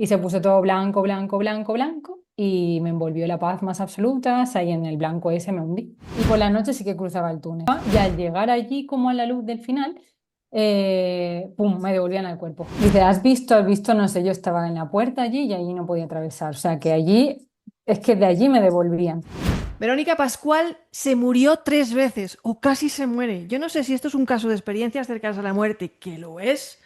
y se puso todo blanco, blanco, blanco, blanco y me envolvió la paz más absoluta, o y en el blanco ese me hundí. Y por la noche sí que cruzaba el túnel. Y al llegar allí como a la luz del final, ¡pum!, me devolvían al cuerpo. Dice, ¿has visto? ¿Has visto? No sé, yo estaba en la puerta allí y allí no podía atravesar. O sea que allí, es que de allí me devolvían. Verónica Pascual se murió 3 veces, o casi se muere. Yo no sé si esto es un caso de experiencias cercanas a la muerte, que lo es,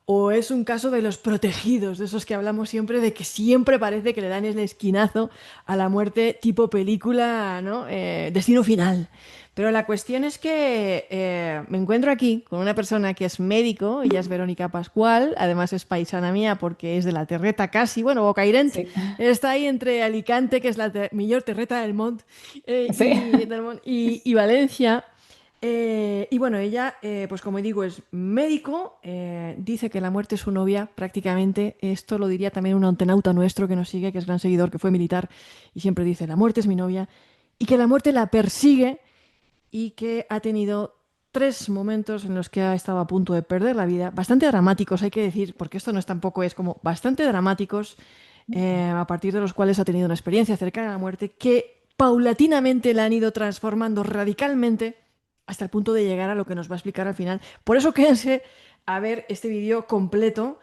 o es un caso de los protegidos, de esos que hablamos siempre, de que siempre parece que le dan el esquinazo a la muerte tipo película, ¿no? Destino final. Pero la cuestión es que me encuentro aquí con una persona que es médico, ella es Verónica Pascual, además es paisana mía porque es de la Terreta casi, bueno, Bocairent, Sí, está ahí entre Alicante, que es la mejor terreta del mundo, sí. y Valencia. Y bueno, ella, pues como digo, es médico, dice que la muerte es su novia prácticamente. Esto lo diría también un antenauta nuestro que nos sigue, que es gran seguidor, que fue militar, y siempre dice, la muerte es mi novia, y que la muerte la persigue y que ha tenido 3 momentos en los que ha estado a punto de perder la vida, bastante dramáticos, hay que decir, porque esto no es tampoco, es como bastante dramáticos, a partir de los cuales ha tenido una experiencia cercana a la muerte que paulatinamente la han ido transformando radicalmente hasta el punto de llegar a lo que nos va a explicar al final. Por eso quédense a ver este vídeo completo,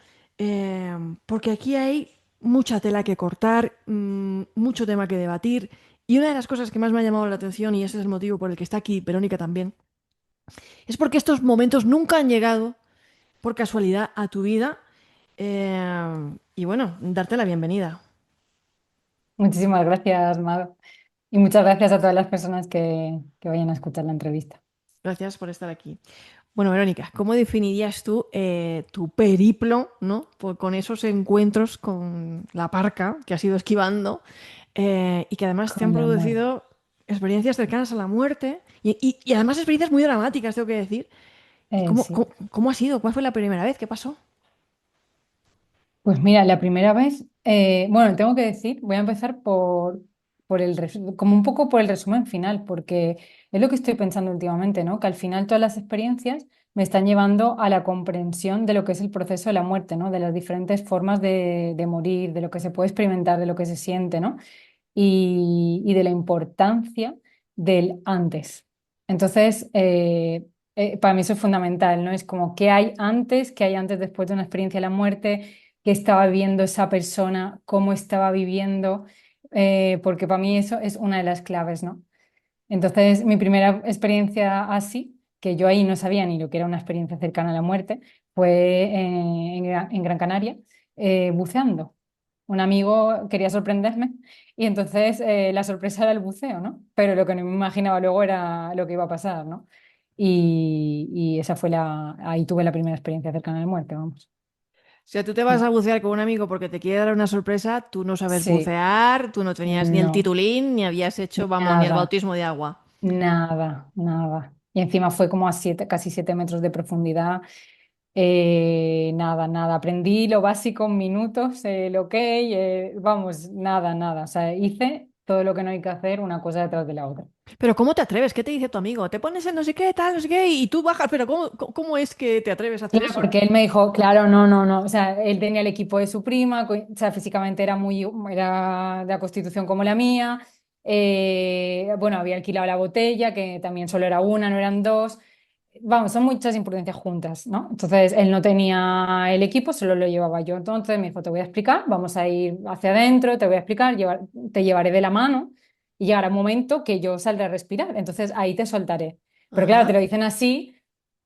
porque aquí hay mucha tela que cortar, mucho tema que debatir. Y una de las cosas que más me ha llamado la atención, y ese es el motivo por el que está aquí Verónica también, es porque estos momentos nunca han llegado por casualidad a tu vida. Y bueno, darte la bienvenida. Muchísimas gracias, Mado. Y muchas gracias a todas las personas que vayan a escuchar la entrevista. Gracias por estar aquí. Bueno, Verónica, ¿cómo definirías tú tu periplo, ¿no? Con esos encuentros con la parca que has ido esquivando, y que además te han Con la muerte. producido experiencias cercanas a la muerte y además experiencias muy dramáticas, tengo que decir? ¿Y Sí. cómo ha sido? ¿Cuál fue la primera vez? ¿Qué pasó? Pues mira, la primera vez, bueno, tengo que decir, voy a empezar por como un poco por el resumen final, porque es lo que estoy pensando últimamente, ¿no? Que al final todas las experiencias me están llevando a la comprensión de lo que es el proceso de la muerte, ¿no? De las diferentes formas de morir, de lo que se puede experimentar, de lo que se siente, ¿no? Y de la importancia del antes. Entonces, para mí eso es fundamental, ¿no? Es como qué hay antes, después de una experiencia de la muerte, qué estaba viviendo esa persona, cómo estaba viviendo, porque para mí eso es una de las claves, ¿no? Entonces, mi primera experiencia así, que yo ahí no sabía ni lo que era una experiencia cercana a la muerte, fue en Gran Canaria, buceando. Un amigo quería sorprenderme y entonces la sorpresa era el buceo, ¿no? Pero lo que no me imaginaba luego era lo que iba a pasar, ¿no? Y esa fue ahí tuve la primera experiencia cercana a la muerte, vamos. O sea, tú te vas a bucear con un amigo porque te quiere dar una sorpresa, tú no sabes Sí, bucear, tú no tenías ni el no, titulín, ni habías hecho, vamos, ni el nada. bautismo de agua. Nada, nada. Y encima fue como a casi 7 metros de profundidad. Nada, nada. Aprendí lo básico en minutos, el ok, vamos, nada, nada. O sea, hice todo lo que no hay que hacer, una cosa detrás de la otra. Pero ¿cómo te atreves? ¿Qué te dice tu amigo? Te pones en no sé qué, tal, no sé qué, y tú bajas, pero ¿cómo es que te atreves a hacer Claro, eso? porque él me dijo, claro, no, no, no. O sea, él tenía el equipo de su prima, o sea, físicamente era de la constitución como la mía. Bueno, había alquilado la botella, que también solo era una, no eran dos. Vamos, son muchas imprudencias juntas, ¿no? Entonces, él no tenía el equipo, solo lo llevaba yo. Entonces me dijo, te voy a explicar, vamos a ir hacia adentro, te voy a explicar, te llevaré de la mano y llegará un momento que yo saldré a respirar. Entonces ahí te soltaré. Pero claro, te Ajá. lo dicen así.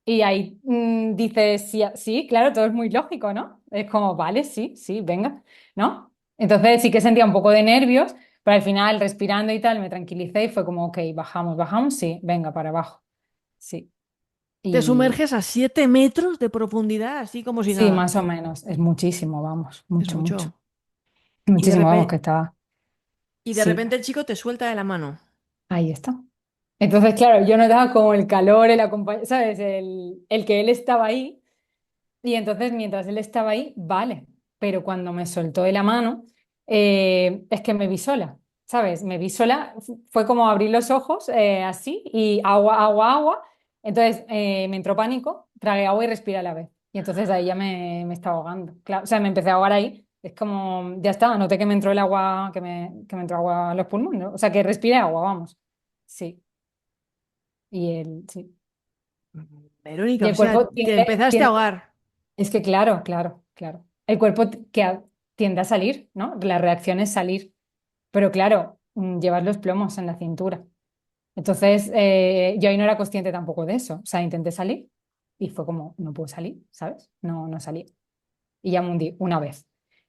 Y ahí dices, sí, sí, claro, todo es muy lógico, ¿no? Es como, vale, sí, sí, venga, ¿no? Entonces sí que sentía un poco de nervios, pero al final respirando y tal me tranquilicé y fue como, ok, bajamos, bajamos, sí, venga, para abajo, sí. Te Y sumerges a 7 metros de profundidad, así como si sí, nada. más o menos, es muchísimo, vamos, Es mucho, mucho. mucho. Y de Muchísimo, vamos, que repente, estaba, y de sí, repente el chico te suelta de la mano. ahí está. Entonces, claro, yo notaba como el calor, ¿sabes? El que él estaba ahí. Y entonces, mientras él estaba ahí, vale, pero cuando me soltó de la mano, es que me vi sola, ¿sabes? Me vi sola, fue como abrir los ojos así y agua, agua, agua. Entonces me entró pánico, tragué agua y respiré a la vez. Y entonces ahí ya me estaba ahogando. Claro, o sea, me empecé a ahogar ahí. Es como, ya está, noté que me entró el agua, que me entró agua a los pulmones, ¿no? O sea, que respiré agua, vamos. Sí, sí. Verónica, Y o el sea, cuerpo te empezaste a ahogar. es que claro, claro, claro. El cuerpo tiende a salir, ¿no? La reacción es salir. Pero claro, llevas los plomos en la cintura. Entonces, yo ahí no era consciente tampoco de eso. O sea, intenté salir y fue como, no puedo salir, ¿sabes? No, no salí. Y ya me hundí una vez.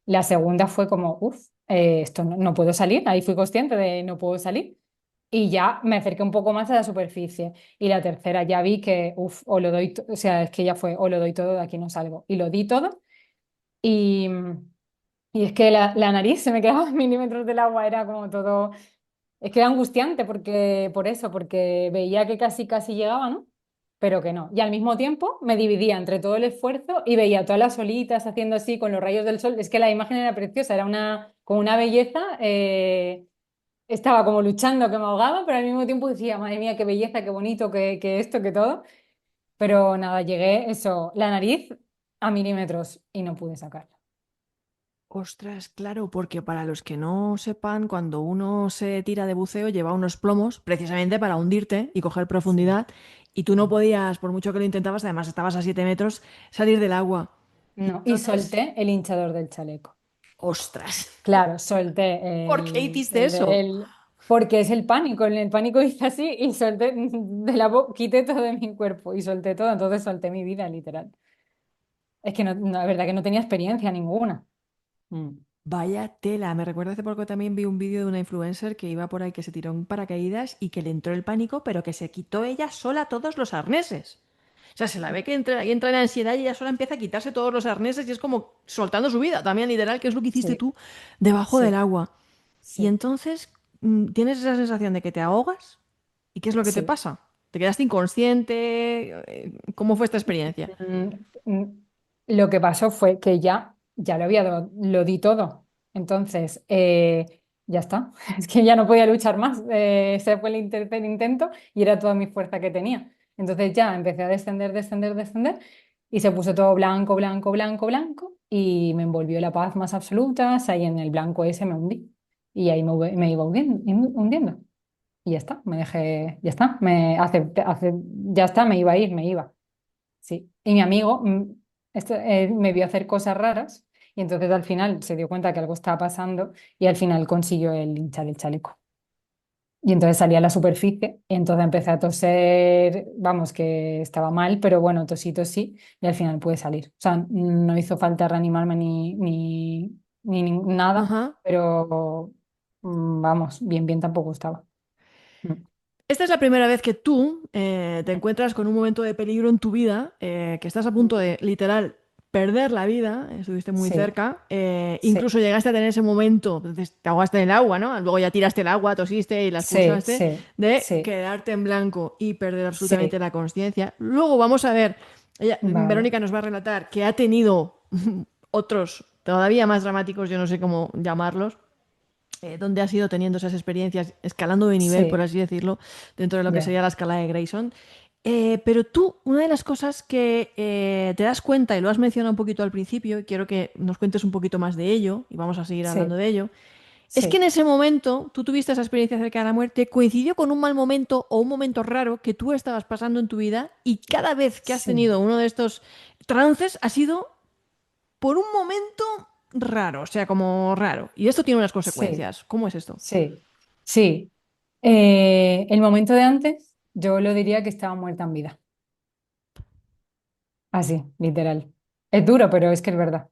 La segunda fue como, uff, esto no puedo salir. Ahí fui consciente de no puedo salir. Y ya me acerqué un poco más a la superficie. Y la tercera ya vi que, uff, o lo doy, o sea, es que ya fue, o lo doy todo, de aquí no salgo. Y lo di todo. Y, y es que la nariz se me quedaba a milímetros del agua, era como todo. Es que era angustiante porque, por eso, porque veía que casi casi llegaba, ¿no? Pero que no. Y al mismo tiempo me dividía entre todo el esfuerzo y veía todas las olitas haciendo así con los rayos del sol. Es que la imagen era preciosa, era con una belleza. Estaba como luchando que me ahogaba, pero al mismo tiempo decía, madre mía, qué belleza, qué bonito, qué esto, qué todo. Pero nada, llegué, eso, la nariz a milímetros y no pude sacarla. Ostras, claro, porque para los que no sepan, cuando uno se tira de buceo lleva unos plomos precisamente para hundirte y coger Sí. profundidad y tú no podías, por mucho que lo intentabas, además estabas a 7 metros, salir del agua. Y No, y entonces, solté el hinchador del chaleco. ostras, Claro, solté ¿por qué hiciste eso? porque es el pánico, el pánico hice así y solté de quité todo de mi cuerpo y solté todo, entonces solté mi vida, literal. Es que la verdad que no tenía experiencia ninguna. Mm. Vaya tela, me recuerda hace poco también vi un vídeo de una influencer que iba por ahí que se tiró en paracaídas y que le entró el pánico, pero que se quitó ella sola todos los arneses. O sea, se la ve que entra, y entra en ansiedad y ella sola empieza a quitarse todos los arneses y es como soltando su vida también literal, que es lo que hiciste Sí, tú debajo del sí, agua. Y sí, entonces tienes esa sensación de que te ahogas y ¿qué es lo que te sí. pasa? ¿Te quedaste inconsciente? ¿Cómo fue esta experiencia? Mm, mm, Lo que pasó fue que ya lo di todo. Entonces, ya está. Es que ya no podía luchar más. Ese fue el tercer intento y era toda mi fuerza que tenía. Entonces ya empecé a descender, descender, descender y se puso todo blanco, blanco, blanco, blanco y me envolvió la paz más absoluta. O sea, y en el blanco ese me hundí y ahí me iba hundiendo. Y ya está, me dejé, ya está, ya está, me iba a ir, me iba. Sí, y mi amigo me vio hacer cosas raras y entonces al final se dio cuenta que algo estaba pasando y al final consiguió el hinchar el chaleco. Y entonces salí a la superficie y entonces empecé a toser, vamos, que estaba mal, pero bueno, tosí, tosí y al final pude salir. O sea, no hizo falta reanimarme ni nada, Ajá. pero vamos, bien, bien tampoco estaba. Mm. Esta es la primera vez que tú te encuentras con un momento de peligro en tu vida, que estás a punto de literal perder la vida, estuviste muy Sí, cerca, sí, incluso llegaste a tener ese momento, entonces te ahogaste en el agua, ¿no? Luego ya tiraste el agua, tosiste y la sí, expulsaste, sí, de sí, quedarte en blanco y perder absolutamente sí, la conciencia. Luego vamos a ver, vale, Verónica nos va a relatar que ha tenido otros todavía más dramáticos, yo no sé cómo llamarlos, donde has ido teniendo esas experiencias, escalando de nivel, por sí, así decirlo, dentro de lo que ya. sería la escala de Grayson. Pero tú, una de las cosas que te das cuenta, y lo has mencionado un poquito al principio, y quiero que nos cuentes un poquito más de ello, y vamos a seguir hablando Sí, de ello, es que en sí, ese momento tú tuviste esa experiencia cerca de la muerte, coincidió con un mal momento o un momento raro que tú estabas pasando en tu vida, y cada vez que has sí, tenido uno de estos trances ha sido por un momento raro, o sea, como raro. Y esto tiene unas sí, consecuencias. ¿Cómo es esto? sí, sí. El momento de antes, yo lo diría que estaba muerta en vida. Así, literal. Es duro, pero es que es verdad.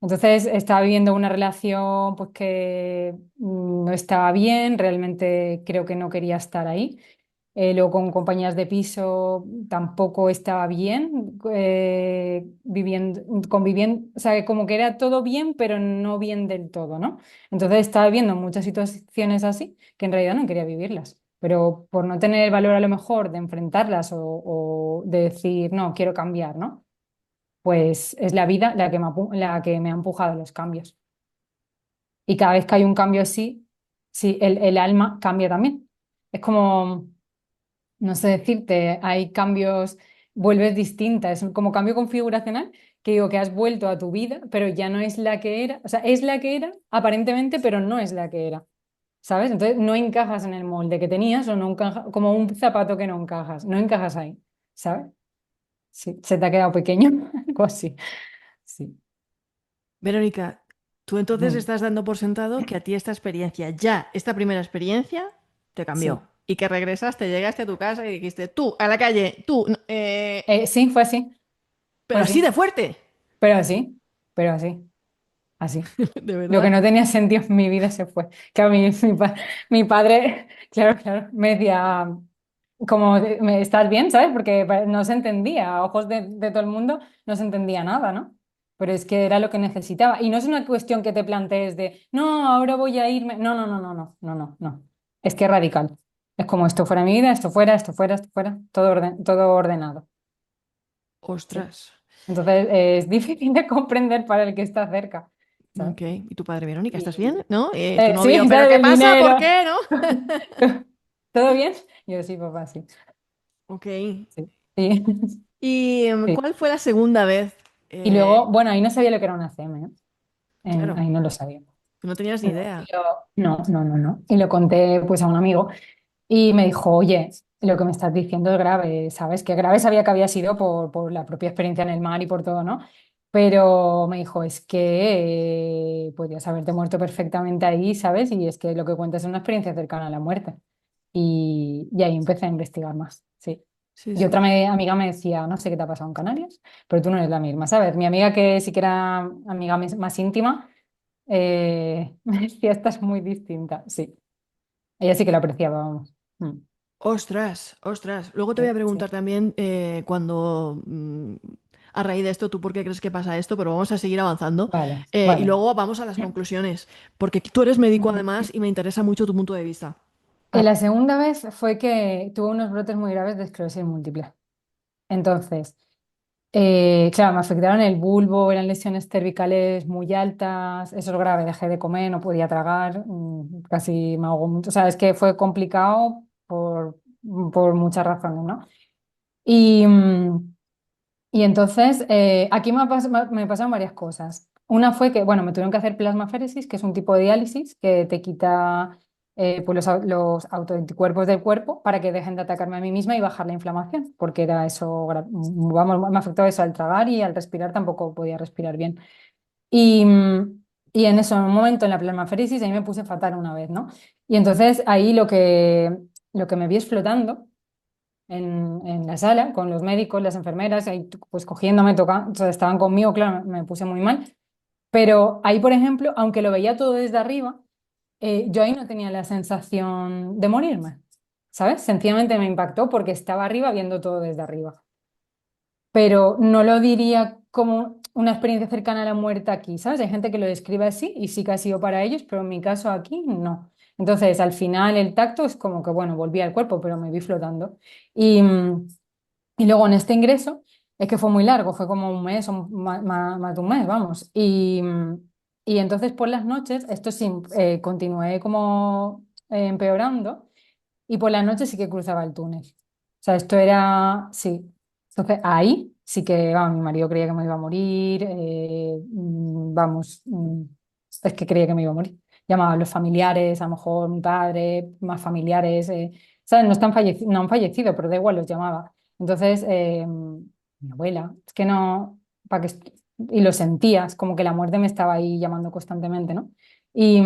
Entonces estaba viviendo una relación pues que no estaba bien, realmente creo que no quería estar ahí. Luego con compañías de piso tampoco estaba bien, conviviendo, o sea, como que era todo bien, pero no bien del todo, ¿no? Entonces estaba viviendo muchas situaciones así que en realidad no quería vivirlas, pero por no tener el valor a lo mejor de enfrentarlas o de decir, no, quiero cambiar, ¿no? Pues es la vida la que me ha empujado a los cambios. Y cada vez que hay un cambio así, sí, el alma cambia también. Es como no sé decirte, hay cambios, vuelves distinta, es como cambio configuracional que digo que has vuelto a tu vida, pero ya no es la que era, o sea, es la que era aparentemente, pero no es la que era, ¿sabes? Entonces no encajas en el molde que tenías o no encaja, como un zapato que no encajas, no encajas ahí, ¿sabes? Sí, se te ha quedado pequeño, algo así, sí. Verónica, tú entonces Mm. estás dando por sentado que a ti esta experiencia, ya, esta primera experiencia, te cambió. Sí. Y que regresaste, llegaste a tu casa y dijiste, tú, a la calle, tú, Sí, fue así, fue pero así así, de fuerte. pero así, pero así, así. ¿De Lo que verdad? no tenía sentido en mi vida se fue. Que a mí, mi padre, claro, claro, me decía, como, ¿estás bien? ¿Sabes? Porque no se entendía, a ojos de todo el mundo no se entendía nada, ¿no? Pero es que era lo que necesitaba. Y no es una cuestión que te plantees de, no, ahora voy a irme. No, no, no, no, no, no, no, no. Es que es radical. Es como esto fuera mi vida, esto fuera, esto fuera, esto fuera, todo, todo ordenado. Sí. Ostras. Entonces es difícil de comprender para el que está cerca, ¿sabes? Ok. ¿Y tu padre, Verónica, estás Y, bien? ¿No? Tu novio, sí, ¿pero ¿sabes? qué El pasa? ¿Por dinero. qué? ¿No? ¿Todo bien? Yo sí, papá, sí. Ok. Sí. Sí. ¿Y Sí. cuál fue la segunda vez? Y luego, bueno, ahí no sabía lo que era una CM, ¿eh? Claro, Ahí no lo sabía. tú no tenías ni No, idea. no, no, no, no. Y lo conté pues a un amigo y me dijo, oye, lo que me estás diciendo es grave, ¿sabes? Que grave sabía que había sido por la propia experiencia en el mar y por todo, ¿no? Pero me dijo, es que podrías haberte muerto perfectamente ahí, ¿sabes? Y es que lo que cuentas es una experiencia cercana a la muerte. Y ahí empecé a investigar más, sí. Sí, Y sí. otra amiga me decía, no sé qué te ha pasado en Canarias, pero tú no eres la misma, ¿sabes? Mi amiga que sí que era amiga más íntima, me decía, estás muy distinta, sí. Ella sí que lo apreciaba, vamos. Mm, Ostras, ostras. Luego te voy a sí, sí. preguntar también cuando, a raíz de esto, tú por qué crees que pasa esto, pero vamos a seguir avanzando. Vale, Y vale. luego vamos a las conclusiones, porque tú eres médico además y me interesa mucho tu punto de vista. Y la segunda vez fue que tuvo unos brotes muy graves de esclerosis múltiple. Entonces, claro, me afectaron el bulbo, eran lesiones cervicales muy altas, eso es grave, dejé de comer, no podía tragar, casi me ahogó mucho. O sea, es que fue complicado por muchas razones, ¿no? Y, y entonces, aquí me pasaron varias cosas. Una fue que, bueno, me tuvieron que hacer plasmaféresis, que es un tipo de diálisis que te quita pues los autoanticuerpos del cuerpo para que dejen de atacarme a mí misma y bajar la inflamación, porque era eso, vamos, me afectó eso al tragar y al respirar tampoco podía respirar bien. Y, y en eso, en un momento en la plasmaféresis, ahí me puse fatal una vez, ¿no? Y entonces ahí lo que me vi es flotando en la sala con los médicos, las enfermeras, ahí pues cogiéndome, tocando, o sea, estaban conmigo, claro, me puse muy mal. Pero ahí, por ejemplo, aunque lo veía todo desde arriba, yo ahí no tenía la sensación de morirme, ¿sabes? Sencillamente me impactó porque estaba arriba viendo todo desde arriba. Pero no lo diría como una experiencia cercana a la muerte aquí, ¿sabes? Hay gente que lo describe así y sí que ha sido para ellos, pero en mi caso aquí no. Entonces, al final el tacto es como que, bueno, volví al cuerpo, pero me vi flotando. Y, y luego en este ingreso, es que fue muy largo, fue como un mes o más de un mes, vamos. Y entonces por las noches, esto sí, continué como empeorando y por las noches sí que cruzaba el túnel. O sea, esto era, sí. Entonces ahí sí que, vamos, mi marido creía que me iba a morir, vamos, es que creía que me iba a morir. Llamaba a los familiares, a lo mejor mi padre, más familiares, ¿sabes? No han fallecido, pero da igual, los llamaba. Entonces, mi abuela, es que no, para que, y lo sentías, como que la muerte me estaba ahí llamando constantemente, ¿no? Y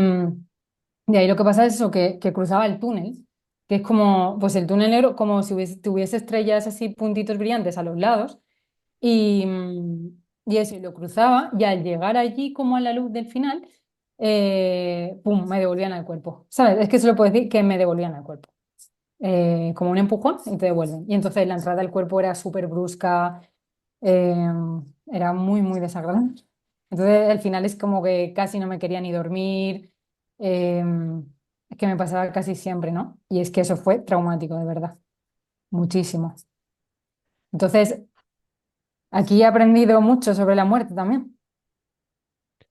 de ahí lo que pasa es eso, que cruzaba el túnel, que es como, pues el túnel negro, como si tuviese estrellas así, puntitos brillantes a los lados, y, y eso, y lo cruzaba, y al llegar allí, como a la luz del final, ¡pum!, me devolvían al cuerpo, ¿sabes? Es que se lo puedo decir, que me devolvían al cuerpo como un empujón y te devuelven. Y entonces la entrada al cuerpo era súper brusca, eh, era muy, muy desagradable. Entonces al final es como que casi no me quería ni dormir, eh, es que me pasaba casi siempre, ¿no? Y es que eso fue traumático, de verdad, muchísimo. Entonces aquí he aprendido mucho sobre la muerte también,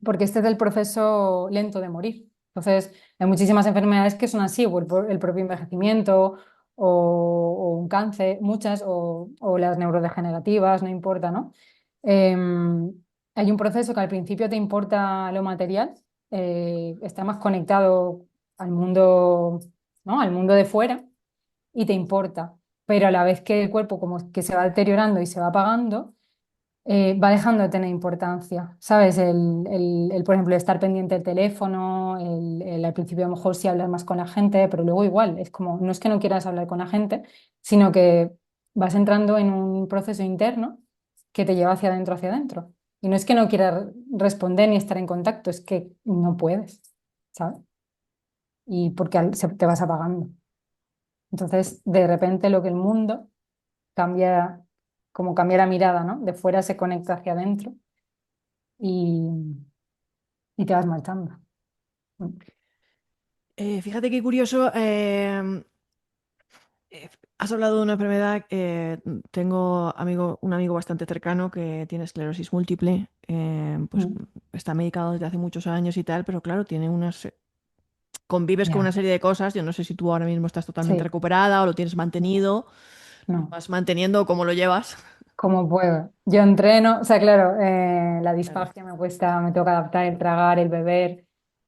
porque este es el proceso lento de morir. Entonces, hay muchísimas enfermedades que son así, o el propio envejecimiento, o un cáncer, muchas, o las neurodegenerativas, no importa, ¿no? Em, Hay un proceso que al principio te importa lo material, está más conectado al mundo, ¿no? Al mundo de fuera y te importa, pero a la vez que el cuerpo como que se va deteriorando y se va apagando, va dejando de tener importancia, ¿sabes? Por ejemplo, estar pendiente del teléfono, al principio a lo mejor sí hablar más con la gente, pero luego igual, es como, no es que no quieras hablar con la gente, sino que vas entrando en un proceso interno que te lleva hacia adentro, hacia adentro. Y no es que no quieras responder ni estar en contacto, es que no puedes, ¿sabes? Y porque te vas apagando. Entonces, de repente lo que el mundo cambia, como cambia la mirada, ¿no? De fuera se conecta hacia adentro y, y te vas marchando. Fíjate qué curioso. Has hablado de una enfermedad. Tengo un amigo bastante cercano que tiene esclerosis múltiple. Pues Mm. está medicado desde hace muchos años y tal, pero claro, tiene unas. Convives con una Ya, serie de cosas. Yo no sé si tú ahora mismo estás totalmente sí, recuperada o lo tienes no, mantenido. ¿Lo no, vas manteniendo o cómo lo llevas? como puedo. Yo entreno, o sea, claro, la Claro. disfagia me cuesta, me toca adaptar el tragar, el beber.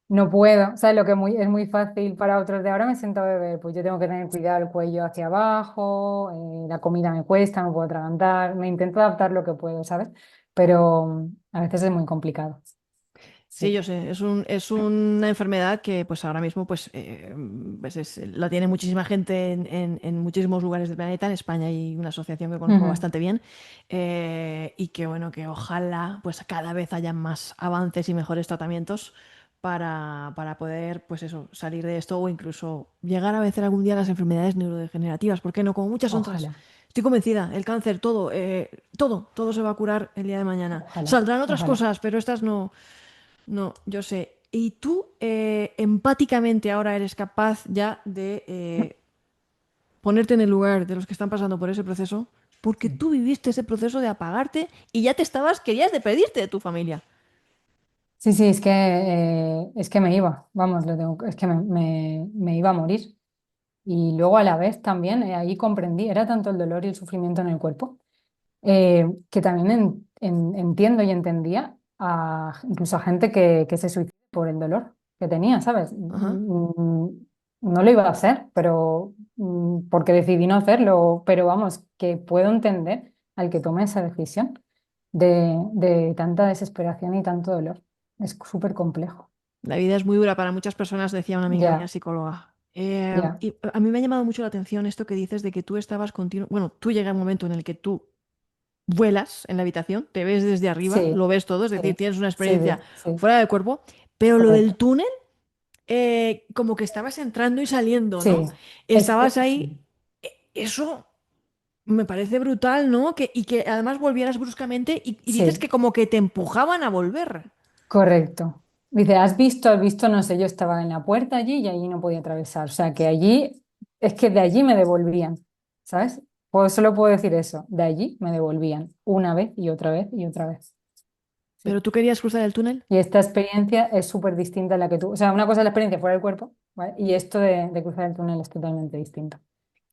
No puedo, o sea, lo que es muy fácil para otros de ahora me siento a beber, pues yo tengo que tener cuidado el cuello hacia abajo, la comida me cuesta, no puedo atragantar, me intento adaptar lo que puedo, ¿sabes? Pero a veces es muy complicado. Sí, Sí. yo sé, es una enfermedad que pues ahora mismo pues la tiene muchísima gente en muchísimos lugares del planeta. En España hay una asociación que conozco Ujú. bastante bien, y que bueno, que ojalá pues cada vez haya más avances y mejores tratamientos para poder pues eso, salir de esto o incluso llegar a vencer algún día las enfermedades neurodegenerativas. ¿Por qué no? Como muchas otras. Ojalá, Estoy convencida, el cáncer, todo se va a curar el día de mañana. ojalá, Saldrán otras ojalá. cosas, pero estas no. No, yo sé. ¿Y tú empáticamente ahora eres capaz ya de ponerte en el lugar de los que están pasando por ese proceso? Porque Sí. tú viviste ese proceso de apagarte y ya querías despedirte de tu familia. Sí, sí, es que me iba, vamos, es que me iba a morir. Y luego a la vez también, ahí comprendí, era tanto el dolor y el sufrimiento en el cuerpo, que también entiendo y entendía incluso a gente que se suicida por el dolor que tenía, ¿sabes? Ajá. No lo iba a hacer, pero porque decidí no hacerlo, pero vamos, que puedo entender al que tome esa decisión de tanta desesperación y tanto dolor. Es súper complejo. La vida es muy dura para muchas personas, decía una amiga mía Ya, psicóloga. ya. Y a mí me ha llamado mucho la atención esto que dices de que tú estabas continuo. Bueno, tú llega un momento en el que tú vuelas en la habitación, te ves desde arriba, Sí, lo ves todo, es decir, sí, tienes una sí, experiencia sí, fuera del cuerpo, pero lo del correcto. túnel, como que estabas entrando y saliendo, ¿no? Sí, Estabas sí, ahí. Eso me parece brutal, ¿no? Y que además volvieras bruscamente y dices que sí, como que te empujaban a volver. correcto. Dice, ¿has visto? ¿Has visto? No sé, yo estaba en la puerta allí y allí no podía atravesar. O sea, que allí, es que de allí me devolvían, ¿sabes? Pues solo puedo decir eso, de allí me devolvían una vez y otra vez y otra vez. Sí. Pero tú querías cruzar el túnel. Y esta experiencia es súper distinta a la que tú, o sea, una cosa es la experiencia fuera del cuerpo, ¿vale? Y esto de cruzar el túnel es totalmente distinto.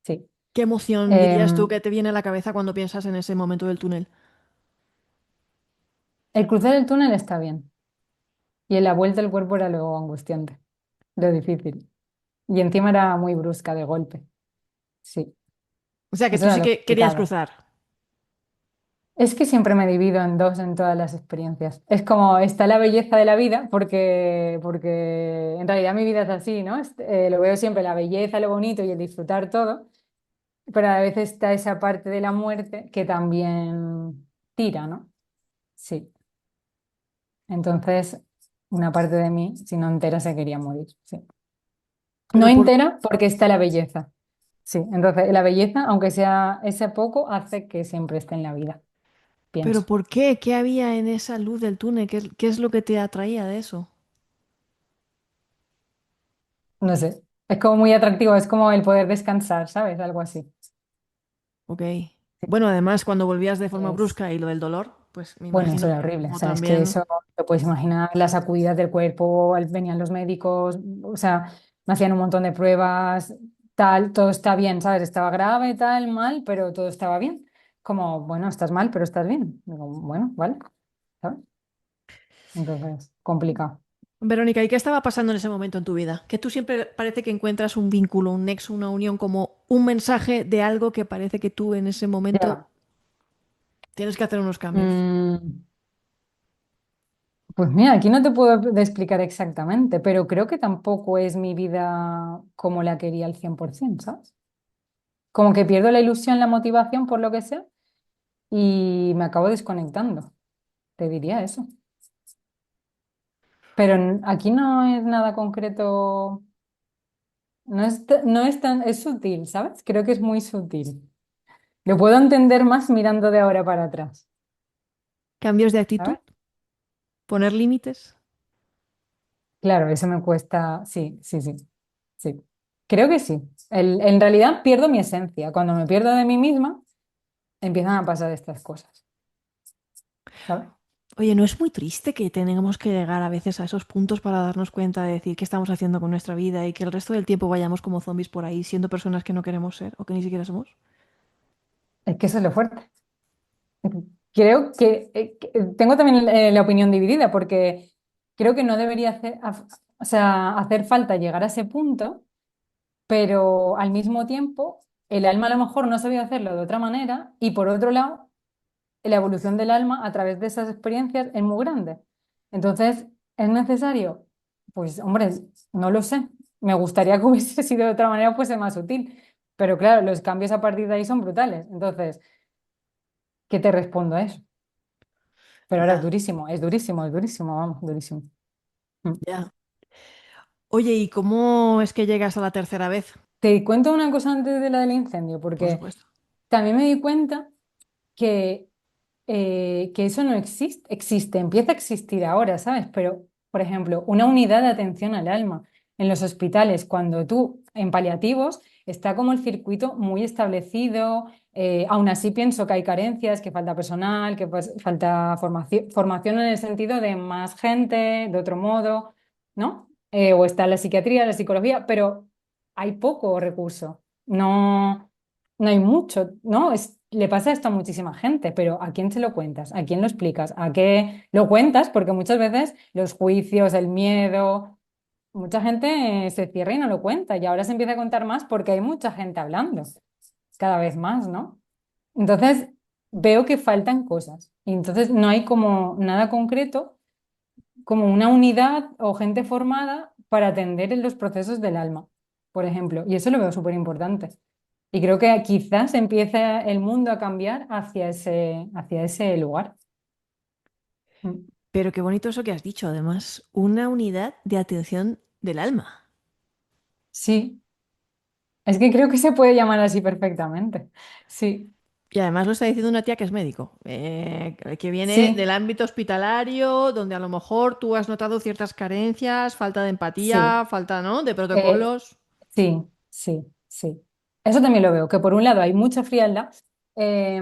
Sí. ¿Qué emoción dirías tú Em, que te viene a la cabeza cuando piensas en ese momento del túnel? el cruzar el túnel está bien. Y en la vuelta el cuerpo era lo angustiante, lo difícil. Y encima era muy brusca de golpe. Sí, O sea, que eso tú era sí lo que querías complicado. cruzar. Es que siempre me divido en dos en todas las experiencias. Es como está la belleza de la vida, porque en realidad mi vida es así, ¿no? Lo veo siempre la belleza, lo bonito y el disfrutar todo, pero a veces está esa parte de la muerte que también tira, ¿no? Sí. Entonces, una parte de mí, si no entera, se quería morir. Sí. No Pero por, entera porque está la belleza. Sí, entonces la belleza, aunque sea ese poco, hace que siempre esté en la vida, pero pienso. ¿por qué? ¿Qué había en esa luz del túnel? Qué es lo que te atraía de eso? No sé, es como muy atractivo, es como el poder descansar, ¿sabes? Algo así. Ok. Bueno, además, cuando volvías de forma Es, brusca y lo del dolor, pues me bueno, imagino eso era que horrible, o como sea, es que también. eso, te puedes imaginar las sacudidas del cuerpo, venían los médicos, o sea, me hacían un montón de pruebas, tal, todo está bien, ¿sabes? Estaba grave, tal, mal, pero todo estaba bien. como, bueno, estás mal, pero estás bien. Digo, bueno, vale, ¿sabes? Entonces, complicado. Verónica, ¿y qué estaba pasando en ese momento en tu vida? Que tú siempre parece que encuentras un vínculo, un nexo, una unión, como un mensaje de algo que parece que tú en ese momento Ya. tienes que hacer unos cambios. Mm, pues mira, aquí no te puedo explicar exactamente, pero creo que tampoco es mi vida como la quería al 100%, ¿sabes? Como que pierdo la ilusión, la motivación por lo que sea y me acabo desconectando, te diría eso. Pero aquí no es nada concreto, no es tan, es sutil, ¿sabes? Creo que es muy sutil. Lo puedo entender más mirando de ahora para atrás, Cambios de actitud, ¿sabes? poner límites. Claro, eso me cuesta, sí, sí, sí, sí. Creo que sí. En realidad pierdo mi esencia. Cuando me pierdo de mí misma, empiezan a pasar estas cosas, ¿sabes? Oye, ¿no es muy triste que tengamos que llegar a veces a esos puntos para darnos cuenta de decir qué estamos haciendo con nuestra vida y que el resto del tiempo vayamos como zombies por ahí siendo personas que no queremos ser o que ni siquiera somos? Es que eso es lo fuerte. Creo que tengo también la opinión dividida porque creo que no debería o sea, hacer falta llegar a ese punto, pero al mismo tiempo el alma a lo mejor no sabía hacerlo de otra manera y por otro lado la evolución del alma a través de esas experiencias es muy grande. Entonces, ¿es necesario? Pues hombre, no lo sé. Me gustaría que hubiese sido de otra manera, fuese más sutil, pero claro, los cambios a partir de ahí son brutales. Entonces, ¿qué te respondo a eso? Pero ahora Ya, es durísimo, vamos, durísimo. Mm. ya. Oye, ¿y cómo es que llegas a la tercera vez? Te cuento una cosa antes de la del incendio, Por porque supuesto. también me di cuenta que, que eso no existe, existe, empieza a existir ahora, ¿sabes? Pero, por ejemplo, una unidad de atención al alma en los hospitales, cuando tú, en paliativos, está como el circuito muy establecido, aún así pienso que hay carencias, que falta personal, que pues, falta formación en el sentido de más gente, de otro modo, ¿no? O está la psiquiatría, la psicología, pero hay poco recurso, no hay mucho, ¿no? Le pasa esto a muchísima gente, pero ¿a quién se lo cuentas? ¿A quién lo explicas? ¿A qué lo cuentas? Porque muchas veces los juicios, el miedo, mucha gente se cierra y no lo cuenta y ahora se empieza a contar más porque hay mucha gente hablando, cada vez más, ¿no? Entonces veo que faltan cosas y entonces no hay como nada concreto, como una unidad o gente formada para atender en los procesos del alma, por ejemplo, y eso lo veo súper importante. Y creo que quizás empieza el mundo a cambiar hacia ese lugar. Mm. Pero qué bonito eso que has dicho, además, una unidad de atención del alma. Sí, es que creo que se puede llamar así perfectamente. Sí, Y además lo está diciendo una tía que es médico, que viene del sí, ámbito hospitalario, donde a lo mejor tú has notado ciertas carencias, falta de sí. empatía, falta, ¿no?, de Eh, protocolos. Sí, sí, sí. Eso también lo veo, que por un lado hay mucha frialdad. eh,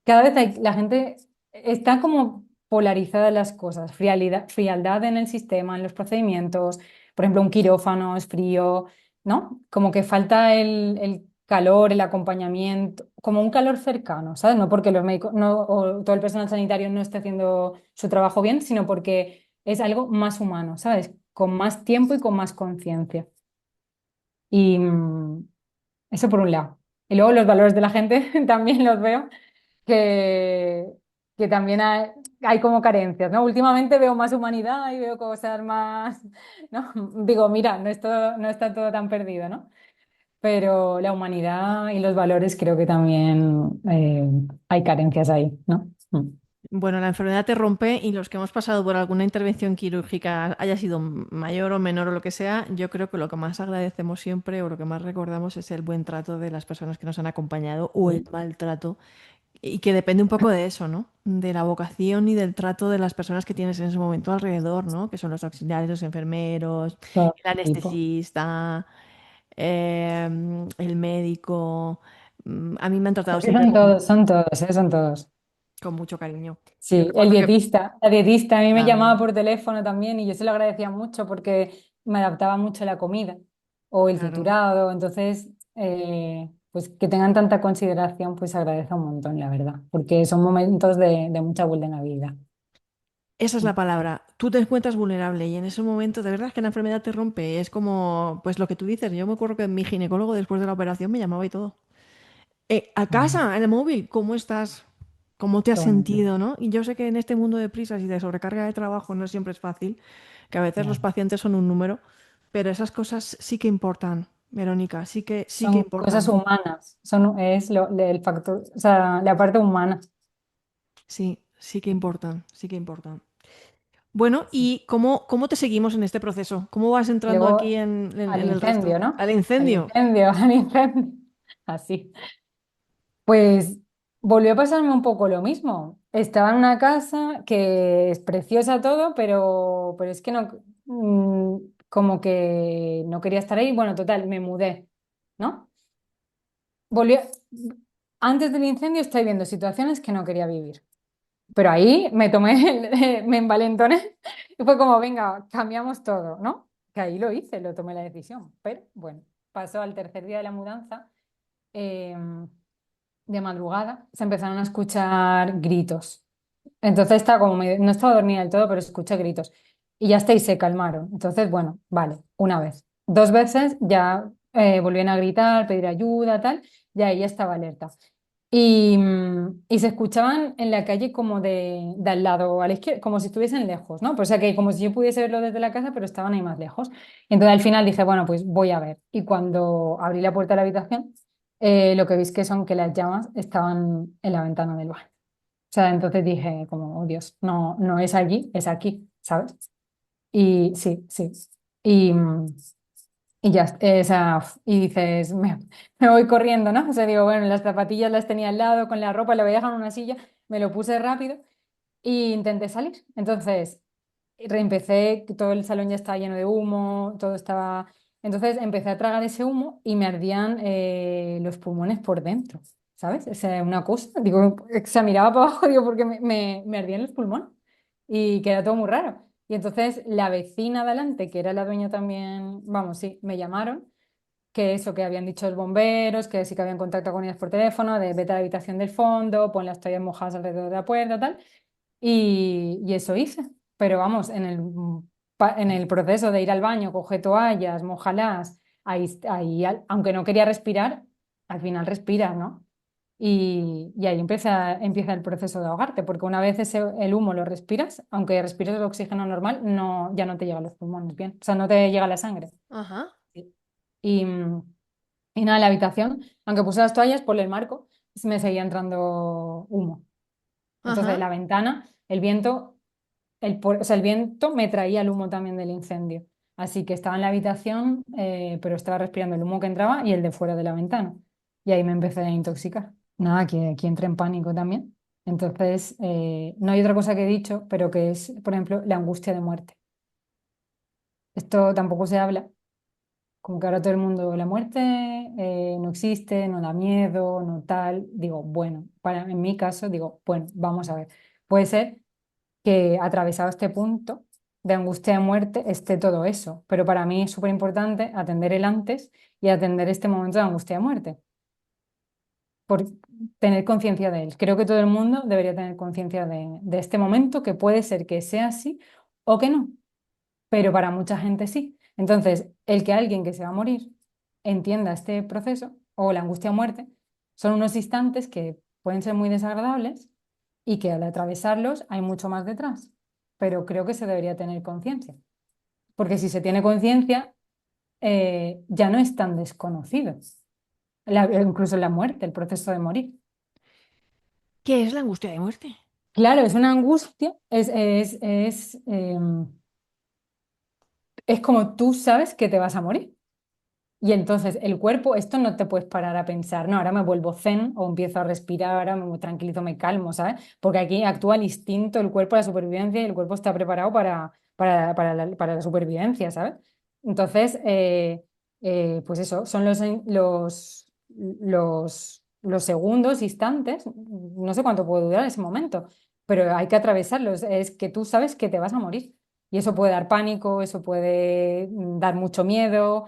Cada vez la gente está como polarizada las cosas. Frialdad en el sistema, en los procedimientos. Por ejemplo, un quirófano es frío, ¿no? Como que falta el calor, el acompañamiento, como un calor cercano, ¿sabes? No porque los médicos no, o todo el personal sanitario no esté haciendo su trabajo bien, sino porque es algo más humano, ¿sabes? Con más tiempo y con más conciencia. Y eso por un lado. Y luego los valores de la gente también los veo que, que también hay como carencias, ¿no? Últimamente veo más humanidad y veo cosas más, ¿no? Digo, mira, no está todo tan perdido, ¿no? Pero la humanidad y los valores creo que también hay carencias ahí, ¿no? Mm. Bueno, la enfermedad te rompe y los que hemos pasado por alguna intervención quirúrgica, haya sido mayor o menor o lo que sea, yo creo que lo que más agradecemos siempre o lo que más recordamos es el buen trato de las personas que nos han acompañado o el Sí, maltrato. Y que depende un poco de eso, ¿no? De la vocación y del trato de las personas que tienes en ese momento alrededor, ¿no? Que son los auxiliares, los enfermeros, todo el tipo. anestesista, el médico. A mí me han tratado Porque siempre con, son todos, son todos. con mucho cariño. Yo Sí, el recuerdo que dietista, la dietista a mí me llamaba también, por teléfono también y yo se lo agradecía mucho porque me adaptaba mucho a la comida o el claro. triturado, entonces, pues que tengan tanta consideración, pues agradece un montón, la verdad, porque son momentos de mucha vulnerabilidad. Esa es la palabra. Tú te encuentras vulnerable y en ese momento de verdad es que la enfermedad te rompe. Es como, pues lo que tú dices. Yo me acuerdo que mi ginecólogo después de la operación me llamaba y todo. A Ujú. casa, en el móvil, ¿cómo estás? ¿Cómo te has Qué bonito. sentido, no? Y yo sé que en este mundo de prisas y de sobrecarga de trabajo no siempre es fácil, que a veces los Claro. pacientes son un número, pero esas cosas sí que importan, Verónica, sí que Son cosas importan. humanas, es el factor, o sea, la parte humana. Sí, sí que importan, sí que importan. Bueno, ¿y cómo te seguimos en este proceso? ¿Cómo vas entrando aquí Luego al en el resto? incendio, ¿no? Al Al incendio. incendio, al incendio. Así. Pues volvió a pasarme un poco lo mismo. Estaba en una casa que es preciosa todo, pero es que no, como que no quería estar ahí. Bueno, total, me mudé, ¿no? Volvió, antes del incendio estoy viendo situaciones que no quería vivir. Pero ahí me tomé, me envalentoné y fue como, venga, cambiamos todo, ¿no? Que ahí lo hice, lo tomé la decisión. Pero bueno, pasó al tercer día de la mudanza. em, de madrugada se empezaron a escuchar gritos. Entonces estaba como no estaba dormida del todo, pero escuché gritos. Y ya está, y se calmaron. Entonces, bueno, vale, una vez. Dos veces ya volvían a gritar, pedir ayuda, tal, y ahí ya estaba alerta. Y se escuchaban en la calle como de al lado, a la izquierda, como si estuviesen lejos, ¿no? Pues, o sea, que como si yo pudiese verlo desde la casa, pero estaban ahí más lejos. Y entonces al final dije, bueno, pues voy a ver. Y cuando abrí la puerta de la habitación, lo que vi es que son que las llamas estaban en la ventana del baño. O sea, entonces dije como, oh Dios, no, no es allí, es aquí, ¿sabes? Y sí, sí. Y, y ya, o sea, y dices, me voy corriendo, ¿no? O sea, digo, bueno, las zapatillas las tenía al lado, con la ropa, la voy a dejar en una silla, me lo puse rápido e intenté salir. Entonces, reempecé, que todo el salón ya estaba lleno de humo, todo estaba... Entonces empecé a tragar ese humo y me ardían los pulmones por dentro, ¿sabes? O sea, una cosa, digo, se miraba para abajo, digo, porque me ardían los pulmones y que era todo muy raro. Y entonces la vecina de adelante, que era la dueña también, vamos, sí, me llamaron, que eso, que habían dicho los bomberos, que sí que habían contacto con ellas por teléfono, de vete a la habitación del fondo, pon las toallas mojadas alrededor de la puerta, tal. Y eso hice. Pero vamos, en el proceso de ir al baño, coge toallas, mójalas, ahí, aunque no quería respirar, al final respiras, ¿no? Y ahí empieza el proceso de ahogarte, porque una vez el humo lo respiras, aunque respires el oxígeno normal, no, ya no te llega a los pulmones bien, o sea, no te llega la sangre. Ajá, Sí. Y, y nada, en la habitación, aunque puse las toallas por el marco, me seguía entrando humo. Entonces, ajá. la ventana, el viento, o sea, el viento me traía el humo también del incendio. Así que estaba en la habitación, pero estaba respirando el humo que entraba y el de fuera de la ventana. Y ahí me empecé a intoxicar. Nada, que aquí entré en pánico también. Entonces, no hay otra cosa que he dicho, pero que es, por ejemplo, la angustia de muerte. Esto tampoco se habla, como que ahora todo el mundo, la muerte no existe, no da miedo, no tal. Digo, bueno, en mi caso, digo, bueno, vamos a ver. Puede ser que atravesado este punto de angustia de muerte esté todo eso. Pero para mí es súper importante atender el antes y atender este momento de angustia de muerte, por tener conciencia de él. Creo que todo el mundo debería tener conciencia de este momento, que puede ser que sea así o que no, pero para mucha gente sí. Entonces, el que alguien que se va a morir entienda este proceso o la angustia de muerte son unos instantes que pueden ser muy desagradables y que al atravesarlos hay mucho más detrás. Pero creo que se debería tener conciencia, porque si se tiene conciencia, ya no es tan desconocido, incluso la muerte, el proceso de morir. ¿Qué es la angustia de muerte? Claro, es una angustia, es como tú sabes que te vas a morir. Y entonces el cuerpo, esto no te puedes parar a pensar, no, ahora me vuelvo zen o empiezo a respirar, ahora me tranquilizo, me calmo, ¿sabes? Porque aquí actúa el instinto, el cuerpo, la supervivencia y el cuerpo está preparado para la supervivencia, ¿sabes? Entonces, pues eso, son los segundos, instantes, no sé cuánto puede durar ese momento, pero hay que atravesarlos, es que tú sabes que te vas a morir. Y eso puede dar pánico, eso puede dar mucho miedo,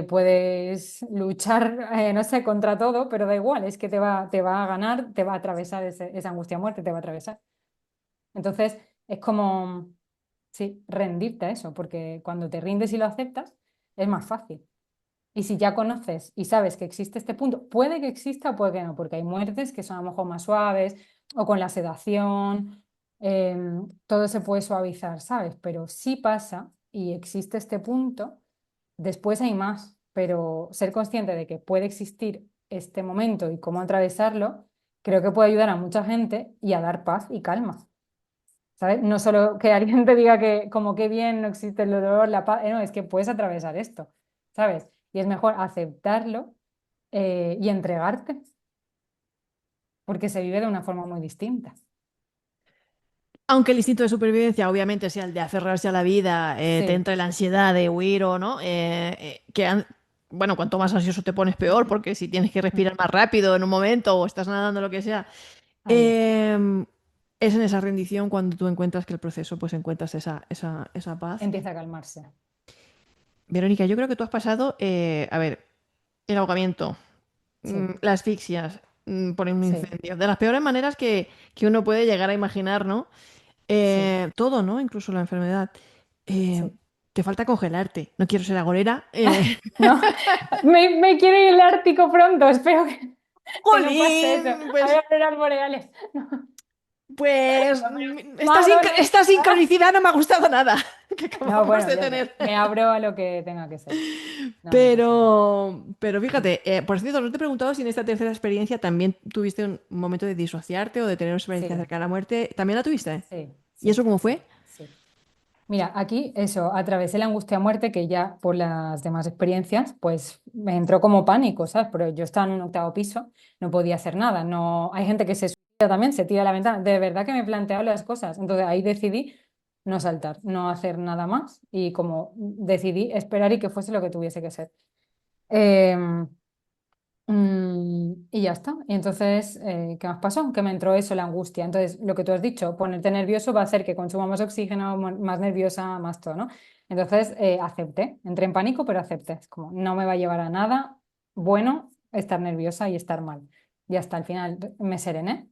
puedes luchar, no sé, contra todo, pero da igual, es que te va a ganar, te va a atravesar esa angustia a muerte, te va a atravesar. Entonces, es como, sí, rendirte a eso, porque cuando te rindes y lo aceptas, es más fácil. Y si ya conoces y sabes que existe este punto, puede que exista o puede que no, porque hay muertes que son a lo mejor más suaves o con la sedación, todo se puede suavizar, ¿sabes? Pero si pasa y existe este punto, después hay más, pero ser consciente de que puede existir este momento y cómo atravesarlo, creo que puede ayudar a mucha gente y a dar paz y calma. ¿Sabes? No solo que alguien te diga que como que bien no existe el dolor, la paz, no, es que puedes atravesar esto, ¿sabes? Y es mejor aceptarlo y entregarte, porque se vive de una forma muy distinta. Aunque el instinto de supervivencia obviamente sea el de aferrarse a la vida, te Sí, entre la ansiedad de huir o no, bueno, cuanto más ansioso te pones peor, porque si tienes que mm, respirar más rápido en un momento o estás nadando, lo que sea, ahí está. eh, es en esa rendición cuando tú encuentras que el proceso, pues encuentras esa paz. Empieza a calmarse. Verónica, yo creo que tú has pasado, a ver, el ahogamiento, Sí, las asfixias, por un sí, incendio, de las peores maneras que uno puede llegar a imaginar, ¿no? sí, Todo, ¿no? Incluso la enfermedad. Eh, sí. te falta congelarte. No quiero ser agorera. No, me quiero ir al Ártico pronto, espero que no pase eso. ¡Jolín! A Pues, ver, auroras boreales. No, pues, más dolor. esta sincronicidad no me ha gustado nada que No, acabamos bueno, de ya sé, tener. me abro a lo que tenga que ser. No, no pasa nada. Pero fíjate, por cierto, no te he preguntado si en esta tercera experiencia también tuviste un momento de disociarte o de tener una experiencia Sí, cercana a la muerte. ¿También la tuviste? sí, ¿Y sí, eso cómo sí, fue? sí. Mira, aquí eso, atravesé la angustia a muerte que ya por las demás experiencias, pues me entró como pánico, ¿sabes? Pero yo estaba en un octavo piso, no podía hacer nada. No, hay gente que se suicida también, se tira a la ventana. De verdad que me he planteado las cosas. Entonces ahí decidí no saltar, no hacer nada más y como decidí esperar y que fuese lo que tuviese que ser. Em, y ya está. Y entonces, ¿qué más pasó? Que me entró eso, la angustia. Entonces, lo que tú has dicho, ponerte nervioso va a hacer que consuma más oxígeno, más nerviosa, más todo, ¿no? Entonces, acepté. Entré en pánico, pero acepté. Es como, no me va a llevar a nada bueno estar nerviosa y estar mal. Y hasta el final me serené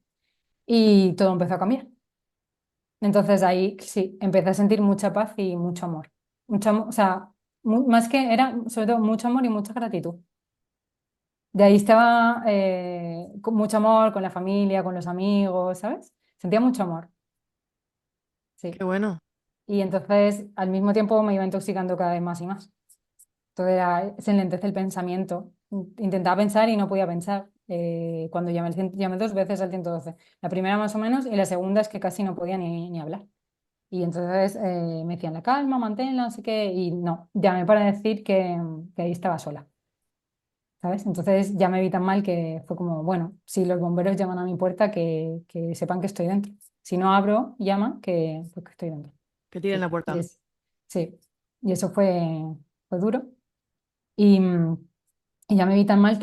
y todo empezó a cambiar. Entonces ahí sí, empecé a sentir mucha paz y mucho amor. Mucho, o sea, más que era sobre todo mucho amor y mucha gratitud. De ahí estaba con mucho amor con la familia, con los amigos, ¿sabes? Sentía mucho amor, Qué sí. bueno. Y entonces al mismo tiempo me iba intoxicando cada vez más y más. Entonces se enlentece el pensamiento. Intentaba pensar y no podía pensar. Cuando llamé, llamé dos veces al 112. La primera más o menos y la segunda es que casi no podía ni hablar. Y entonces me decían la calma, manténla, no sé qué. Y no, llamé para decir que ahí estaba sola. ¿Sabes? Entonces ya me vi tan mal que fue como, bueno, si los bomberos llaman a mi puerta, que sepan que estoy dentro. Si no abro, llaman pues que estoy dentro. Que tiren Sí, la puerta. sí. Y eso fue duro. Y, y ya me vi tan mal,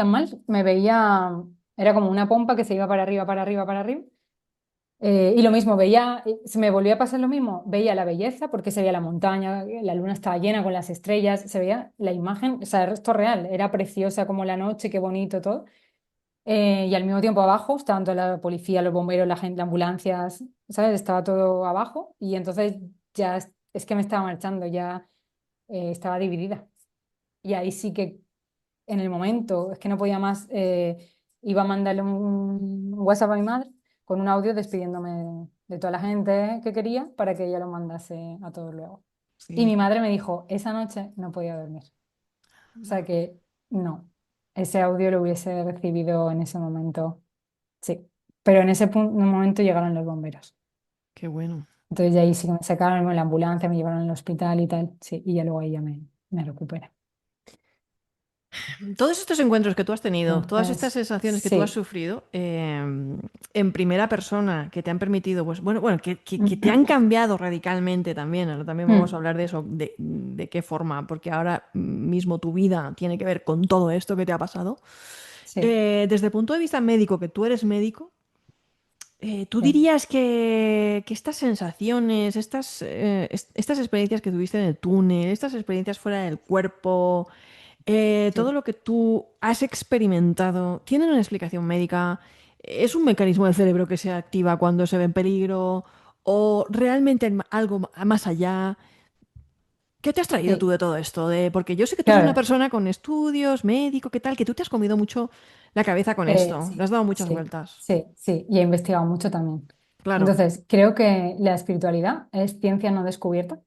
me veía, era como una pompa que se iba para arriba, para arriba, para arriba. Y lo mismo, veía, se me volvía a pasar lo mismo, veía la belleza porque se veía la montaña, la luna estaba llena con las estrellas, se veía la imagen, o sea, esto es real, era preciosa como la noche, qué bonito todo. Y al mismo tiempo abajo estaban toda la policía, los bomberos, la gente, las ambulancias, ¿sabes? Estaba todo abajo y entonces ya es que me estaba marchando, ya estaba dividida. Y ahí sí que en el momento, es que no podía más, iba a mandarle un WhatsApp a mi madre con un audio despidiéndome de toda la gente que quería para que ella lo mandase a todos luego. Y Sí. mi madre me dijo, esa noche no podía dormir. O sea que no, ese audio lo hubiese recibido en ese momento, sí. Pero en ese momento llegaron los bomberos. Qué bueno. Entonces de ahí sí que me sacaron en la ambulancia, me llevaron al hospital y tal, sí, y ya luego ahí ya me recuperé. Todos estos encuentros que tú has tenido, todas estas Entonces, sensaciones que tú has sí. sufrido en primera persona, que te han permitido, pues bueno, que te han cambiado radicalmente también. Ahora también vamos a Mm, hablar de eso, de qué forma, porque ahora mismo tu vida tiene que ver con todo esto que te ha pasado. sí. Desde el punto de vista médico, que tú eres médico, ¿Tú Sí, dirías que estas sensaciones, estas experiencias que tuviste en el túnel, estas experiencias fuera del cuerpo, todo sí. lo que tú has experimentado, ¿tienen una explicación médica? ¿Es un mecanismo del cerebro que se activa cuando se ve en peligro? ¿O realmente hay algo más allá? ¿Qué te has traído tú Sí, de todo esto? Porque yo sé que tú eres una claro. persona con estudios, médico, ¿qué tal? Que tú te has comido mucho la cabeza con esto. Le has Sí, dado muchas sí, vueltas. sí, sí. Y he investigado mucho también. Claro. Entonces, creo que la espiritualidad es ciencia no descubierta.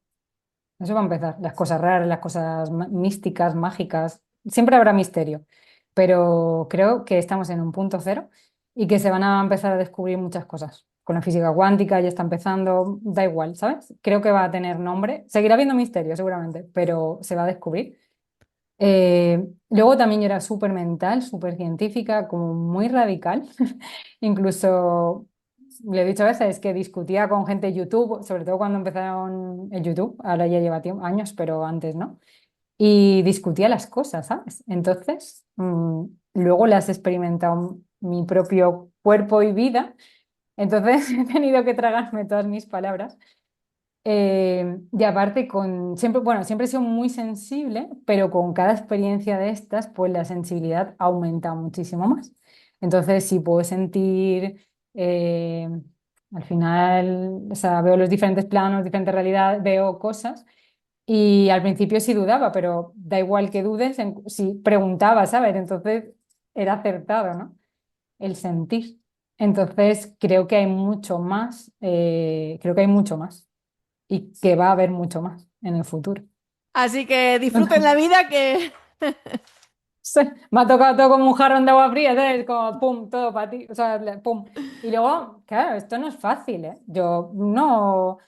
Eso va a empezar. Las cosas raras, las cosas místicas, mágicas. Siempre habrá misterio. Pero creo que estamos en un punto cero y que se van a empezar a descubrir muchas cosas. Con la física cuántica ya está empezando. Da igual, ¿sabes? Creo que va a tener nombre. Seguirá habiendo misterio, seguramente, pero se va a descubrir. Luego también yo era súper mental, súper científica, como muy radical. Incluso le he dicho a veces que discutía con gente de YouTube, sobre todo cuando empezaron en YouTube, ahora ya lleva años, pero antes no. Y discutía las cosas, ¿sabes? Entonces, luego las he experimentado en mi propio cuerpo y vida. Entonces he tenido que tragarme todas mis palabras. Y aparte, siempre, bueno, siempre he sido muy sensible, pero con cada experiencia de estas, pues la sensibilidad aumenta muchísimo más. Entonces, si puedo sentir, eh, al final, o sea, veo los diferentes planos, diferentes realidades, veo cosas. Y al principio sí dudaba, pero da igual que dudes, si preguntaba, ¿sabes? Entonces era acertado, ¿no? El sentir. Entonces, creo que hay mucho más, creo que hay mucho más y que va a haber mucho más en el futuro. Así que disfruten la vida que... Sí, me ha tocado todo como un jarrón de agua fría, ¿sabes? Como pum, todo para ti, o sea, pum. Y luego, claro, esto no es fácil, ¿eh? Yo no,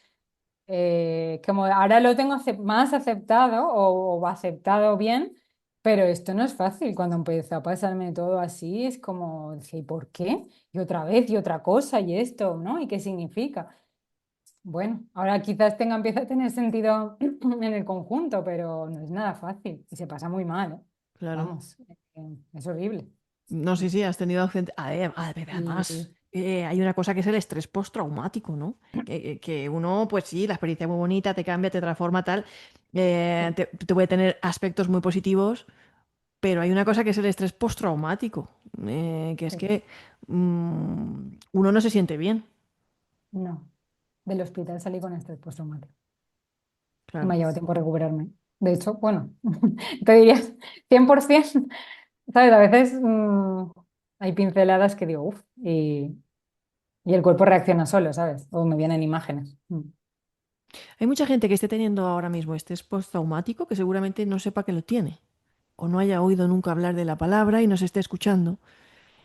como ahora lo tengo más aceptado o aceptado bien, pero esto no es fácil. Cuando empezó a pasarme todo así, es como, dije, ¿y por qué? Y otra vez, y otra cosa, y esto, ¿no? ¿Y qué significa? Bueno, ahora quizás empieza a tener sentido en el conjunto, pero no es nada fácil y se pasa muy mal, ¿eh? Claro. Vamos, es horrible. No sé si has tenido accidente. Y Además, hay una cosa que es el estrés postraumático, ¿no? Que uno, pues sí, la experiencia muy bonita, te cambia, te transforma, tal. sí, Te puede tener aspectos muy positivos, pero hay una cosa que es el estrés postraumático, que es sí, que uno no se siente bien. no, del hospital salí con estrés postraumático y me Claro. ha llevado tiempo recuperarme. De hecho, bueno, te dirías 100%, ¿sabes? A veces hay pinceladas que digo, uff, y el cuerpo reacciona solo, ¿sabes? O me vienen imágenes. Hay mucha gente que esté teniendo ahora mismo estrés postraumático que seguramente no sepa que lo tiene, o no haya oído nunca hablar de la palabra y nos esté escuchando.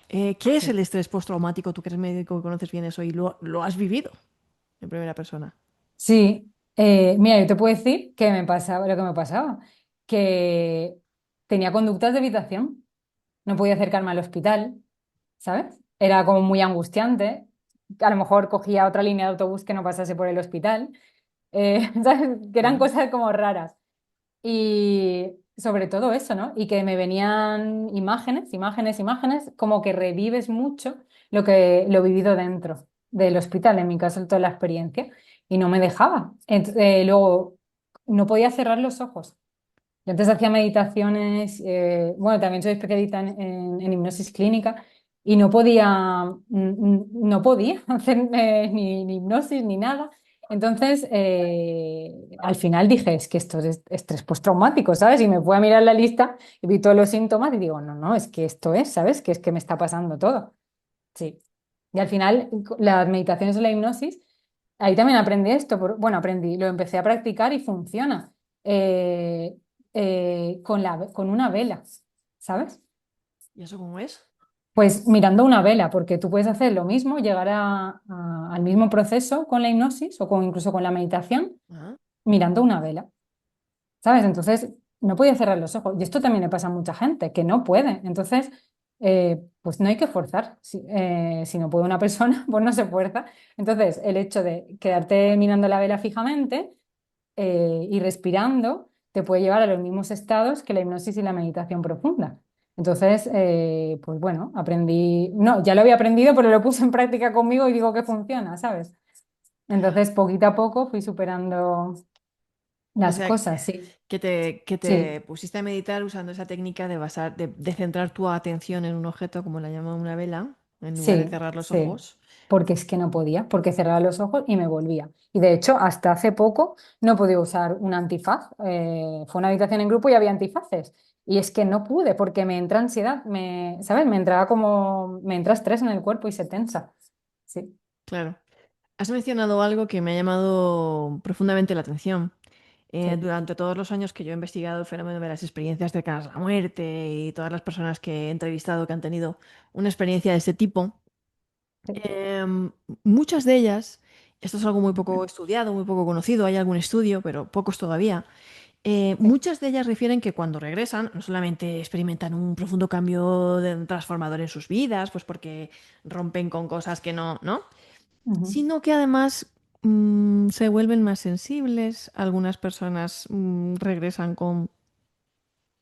¿Qué es Sí. el estrés postraumático? Tú que eres médico, que conoces bien eso y lo has vivido en primera persona. Sí, mira, yo te puedo decir que me pasaba lo que me pasaba, que tenía conductas de evitación, no podía acercarme al hospital, ¿sabes? Era como muy angustiante, a lo mejor cogía otra línea de autobús que no pasase por el hospital, ¿sabes? Que eran Claro. cosas como raras. Y sobre todo eso, ¿no? Y que me venían imágenes, imágenes, imágenes, como que revives mucho lo vivido dentro del hospital, en mi caso, toda la experiencia, y no me dejaba. Luego, no podía cerrar los ojos. Yo antes hacía meditaciones, bueno, también soy especialista en hipnosis clínica y no podía hacer ni hipnosis ni nada. Entonces, al final dije, es que esto es estrés postraumático, ¿sabes? Y me fui a mirar la lista y vi todos los síntomas y digo, no, no, es que esto es, ¿sabes? Que es que me está pasando todo. Sí. Y al final, las meditaciones de la hipnosis, ahí también aprendí esto. Bueno, aprendí, lo empecé a practicar y funciona. Eh, con una vela, ¿sabes? ¿Y eso cómo es? Pues mirando una vela, porque tú puedes hacer lo mismo, llegar al mismo proceso con la hipnosis o incluso con la meditación, Ah, mirando una vela. ¿Sabes? Entonces, no podía cerrar los ojos. Y esto también le pasa a mucha gente, que no puede. Entonces, pues no hay que forzar. Si no puede una persona, pues no se fuerza. Entonces, el hecho de quedarte mirando la vela fijamente y respirando te puede llevar a los mismos estados que la hipnosis y la meditación profunda. Entonces, pues bueno, aprendí, no, ya lo había aprendido, pero lo puse en práctica conmigo y digo que funciona, ¿sabes? Entonces, poquito a poco fui superando O las sea, cosas, sí, que te sí, pusiste a meditar usando esa técnica de centrar tu atención en un objeto, como la llama una vela, en lugar de sí, cerrar los sí. ojos. Porque es que no podía, porque cerraba los ojos y me volvía. Y de hecho, hasta hace poco no podía usar un antifaz. Fue una habitación en grupo y había antifaces. Y es que no pude porque me entra ansiedad, ¿sabes? Me entraba como, me entra estrés en el cuerpo y se tensa. Sí, Claro. Has mencionado algo que me ha llamado profundamente la atención. sí, Durante todos los años que yo he investigado el fenómeno de las experiencias cercanas a la muerte y todas las personas que he entrevistado que han tenido una experiencia de este tipo, sí. em, muchas de ellas, esto es algo muy poco estudiado, muy poco conocido, hay algún estudio, pero pocos todavía. Sí. Muchas de ellas refieren que cuando regresan, no solamente experimentan un profundo cambio transformador en sus vidas, pues porque rompen con cosas que no, ¿no? Ujú. Sino que además se vuelven más sensibles. Algunas personas regresan con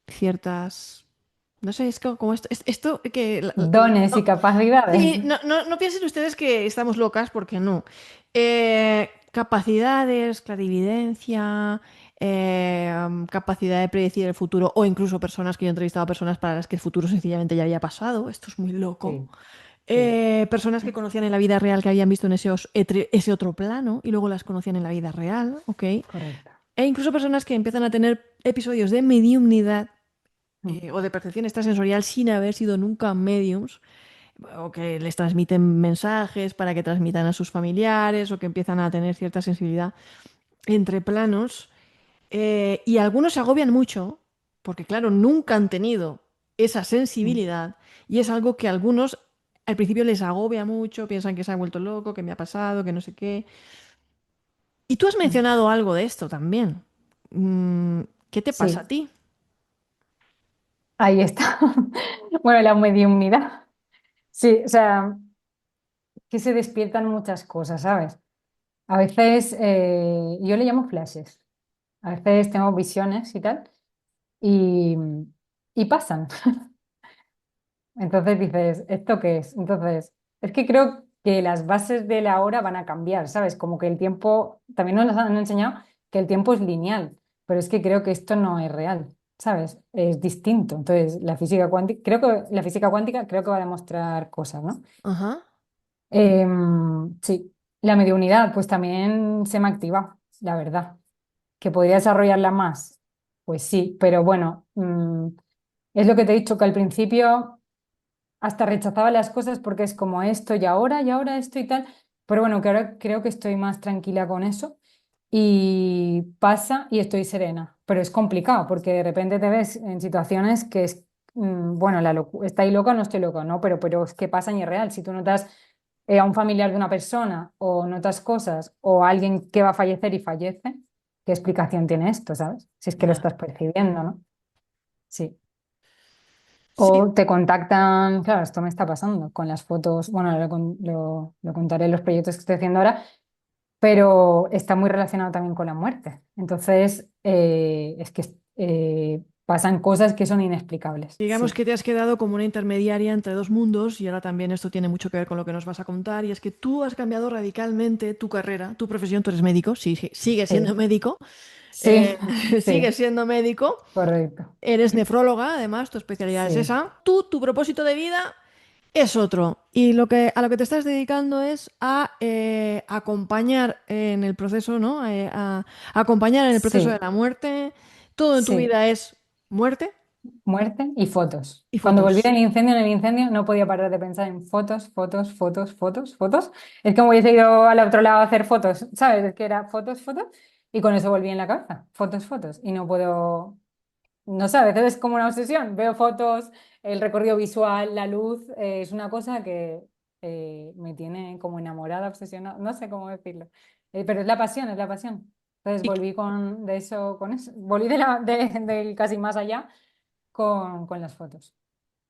ciertas, no sé, es como esto, esto que Dones y no, capacidades. sí, no piensen ustedes que estamos locas, porque no. Capacidades, clarividencia, capacidad de predecir el futuro, o incluso personas que yo he entrevistado a personas para las que el futuro sencillamente ya había pasado. Esto es muy loco. Sí, sí, Personas que conocían en la vida real que habían visto en ese otro plano y luego las conocían en la vida real, ¿ok? correcto. E incluso personas que empiezan a tener episodios de mediumnidad Mm, o de percepción extrasensorial sin haber sido nunca mediums, o que les transmiten mensajes para que transmitan a sus familiares, o que empiezan a tener cierta sensibilidad entre planos. Y algunos se agobian mucho, porque claro, nunca han tenido esa mm, sensibilidad, y es algo que a algunos al principio les agobia mucho, piensan que se ha vuelto loco, que me ha pasado, que no sé qué. Y tú has mm. mencionado algo de esto también. Mm, ¿Qué te pasa a Sí, ti? ahí está. Bueno, la mediunidad. Sí, o sea, que se despiertan muchas cosas, ¿sabes? A veces yo le llamo flashes. A veces tengo visiones y tal, y, y pasan. Entonces dices, ¿esto qué es? Entonces, es que creo que las bases de la hora van a cambiar, ¿sabes? Como que el tiempo, también nos han enseñado que el tiempo es lineal, pero es que creo que esto no es real, ¿sabes? Es distinto. Entonces, la física cuántica, creo que la física cuántica creo que va a demostrar cosas, ¿no? Ajá. Sí, la mediunidad, pues también se me activa, la verdad. ¿Que podría desarrollarla más? Pues sí, pero bueno, es lo que te he dicho, que al principio hasta rechazaba las cosas porque es como esto y ahora esto y tal, pero bueno, que ahora creo que estoy más tranquila con eso y pasa y estoy serena, pero es complicado porque de repente te ves en situaciones que es, bueno, ¿estoy loca o no estoy loca? No, pero es que pasan y es real. Si tú notas a un familiar de una persona o notas cosas o a alguien que va a fallecer y fallece, ¿qué explicación tiene esto, sabes? Si es que lo Ya. estás percibiendo, ¿no? Sí. Sí, O te contactan, claro, esto me está pasando con las fotos, bueno, lo contaré en los proyectos que estoy haciendo ahora, pero está muy relacionado también con la muerte. Entonces, es que pasan cosas que son inexplicables. digamos Sí, que te has quedado como una intermediaria entre dos mundos, y ahora también esto tiene mucho que ver con lo que nos vas a contar, y es que tú has cambiado radicalmente tu carrera, tu profesión. Tú eres médico, sí, sí, sigues siendo sí, médico, sí, sí, sigues siendo médico, correcto. eres nefróloga, además, tu especialidad es Sí, esa. Tu propósito de vida es otro, y a lo que te estás dedicando es a acompañar en el proceso, ¿no? A acompañar en el proceso de sí, la muerte. Todo en tu sí. vida es muerte Muerte y fotos. y Cuando volví fotos. en el incendio, no podía parar de pensar en fotos, fotos, fotos, fotos, fotos. Es como hubiese ido al otro lado a hacer fotos, ¿sabes? Es que era fotos, fotos, y con eso volví en la cabeza. Fotos, fotos. Y no puedo, no sé, a veces es como una obsesión. Veo fotos, el recorrido visual, la luz, es una cosa que me tiene como enamorada, obsesionada, no sé cómo decirlo. Pero es la pasión, es la pasión. Entonces ¿Y, volví con eso, volví del casi más allá con las fotos.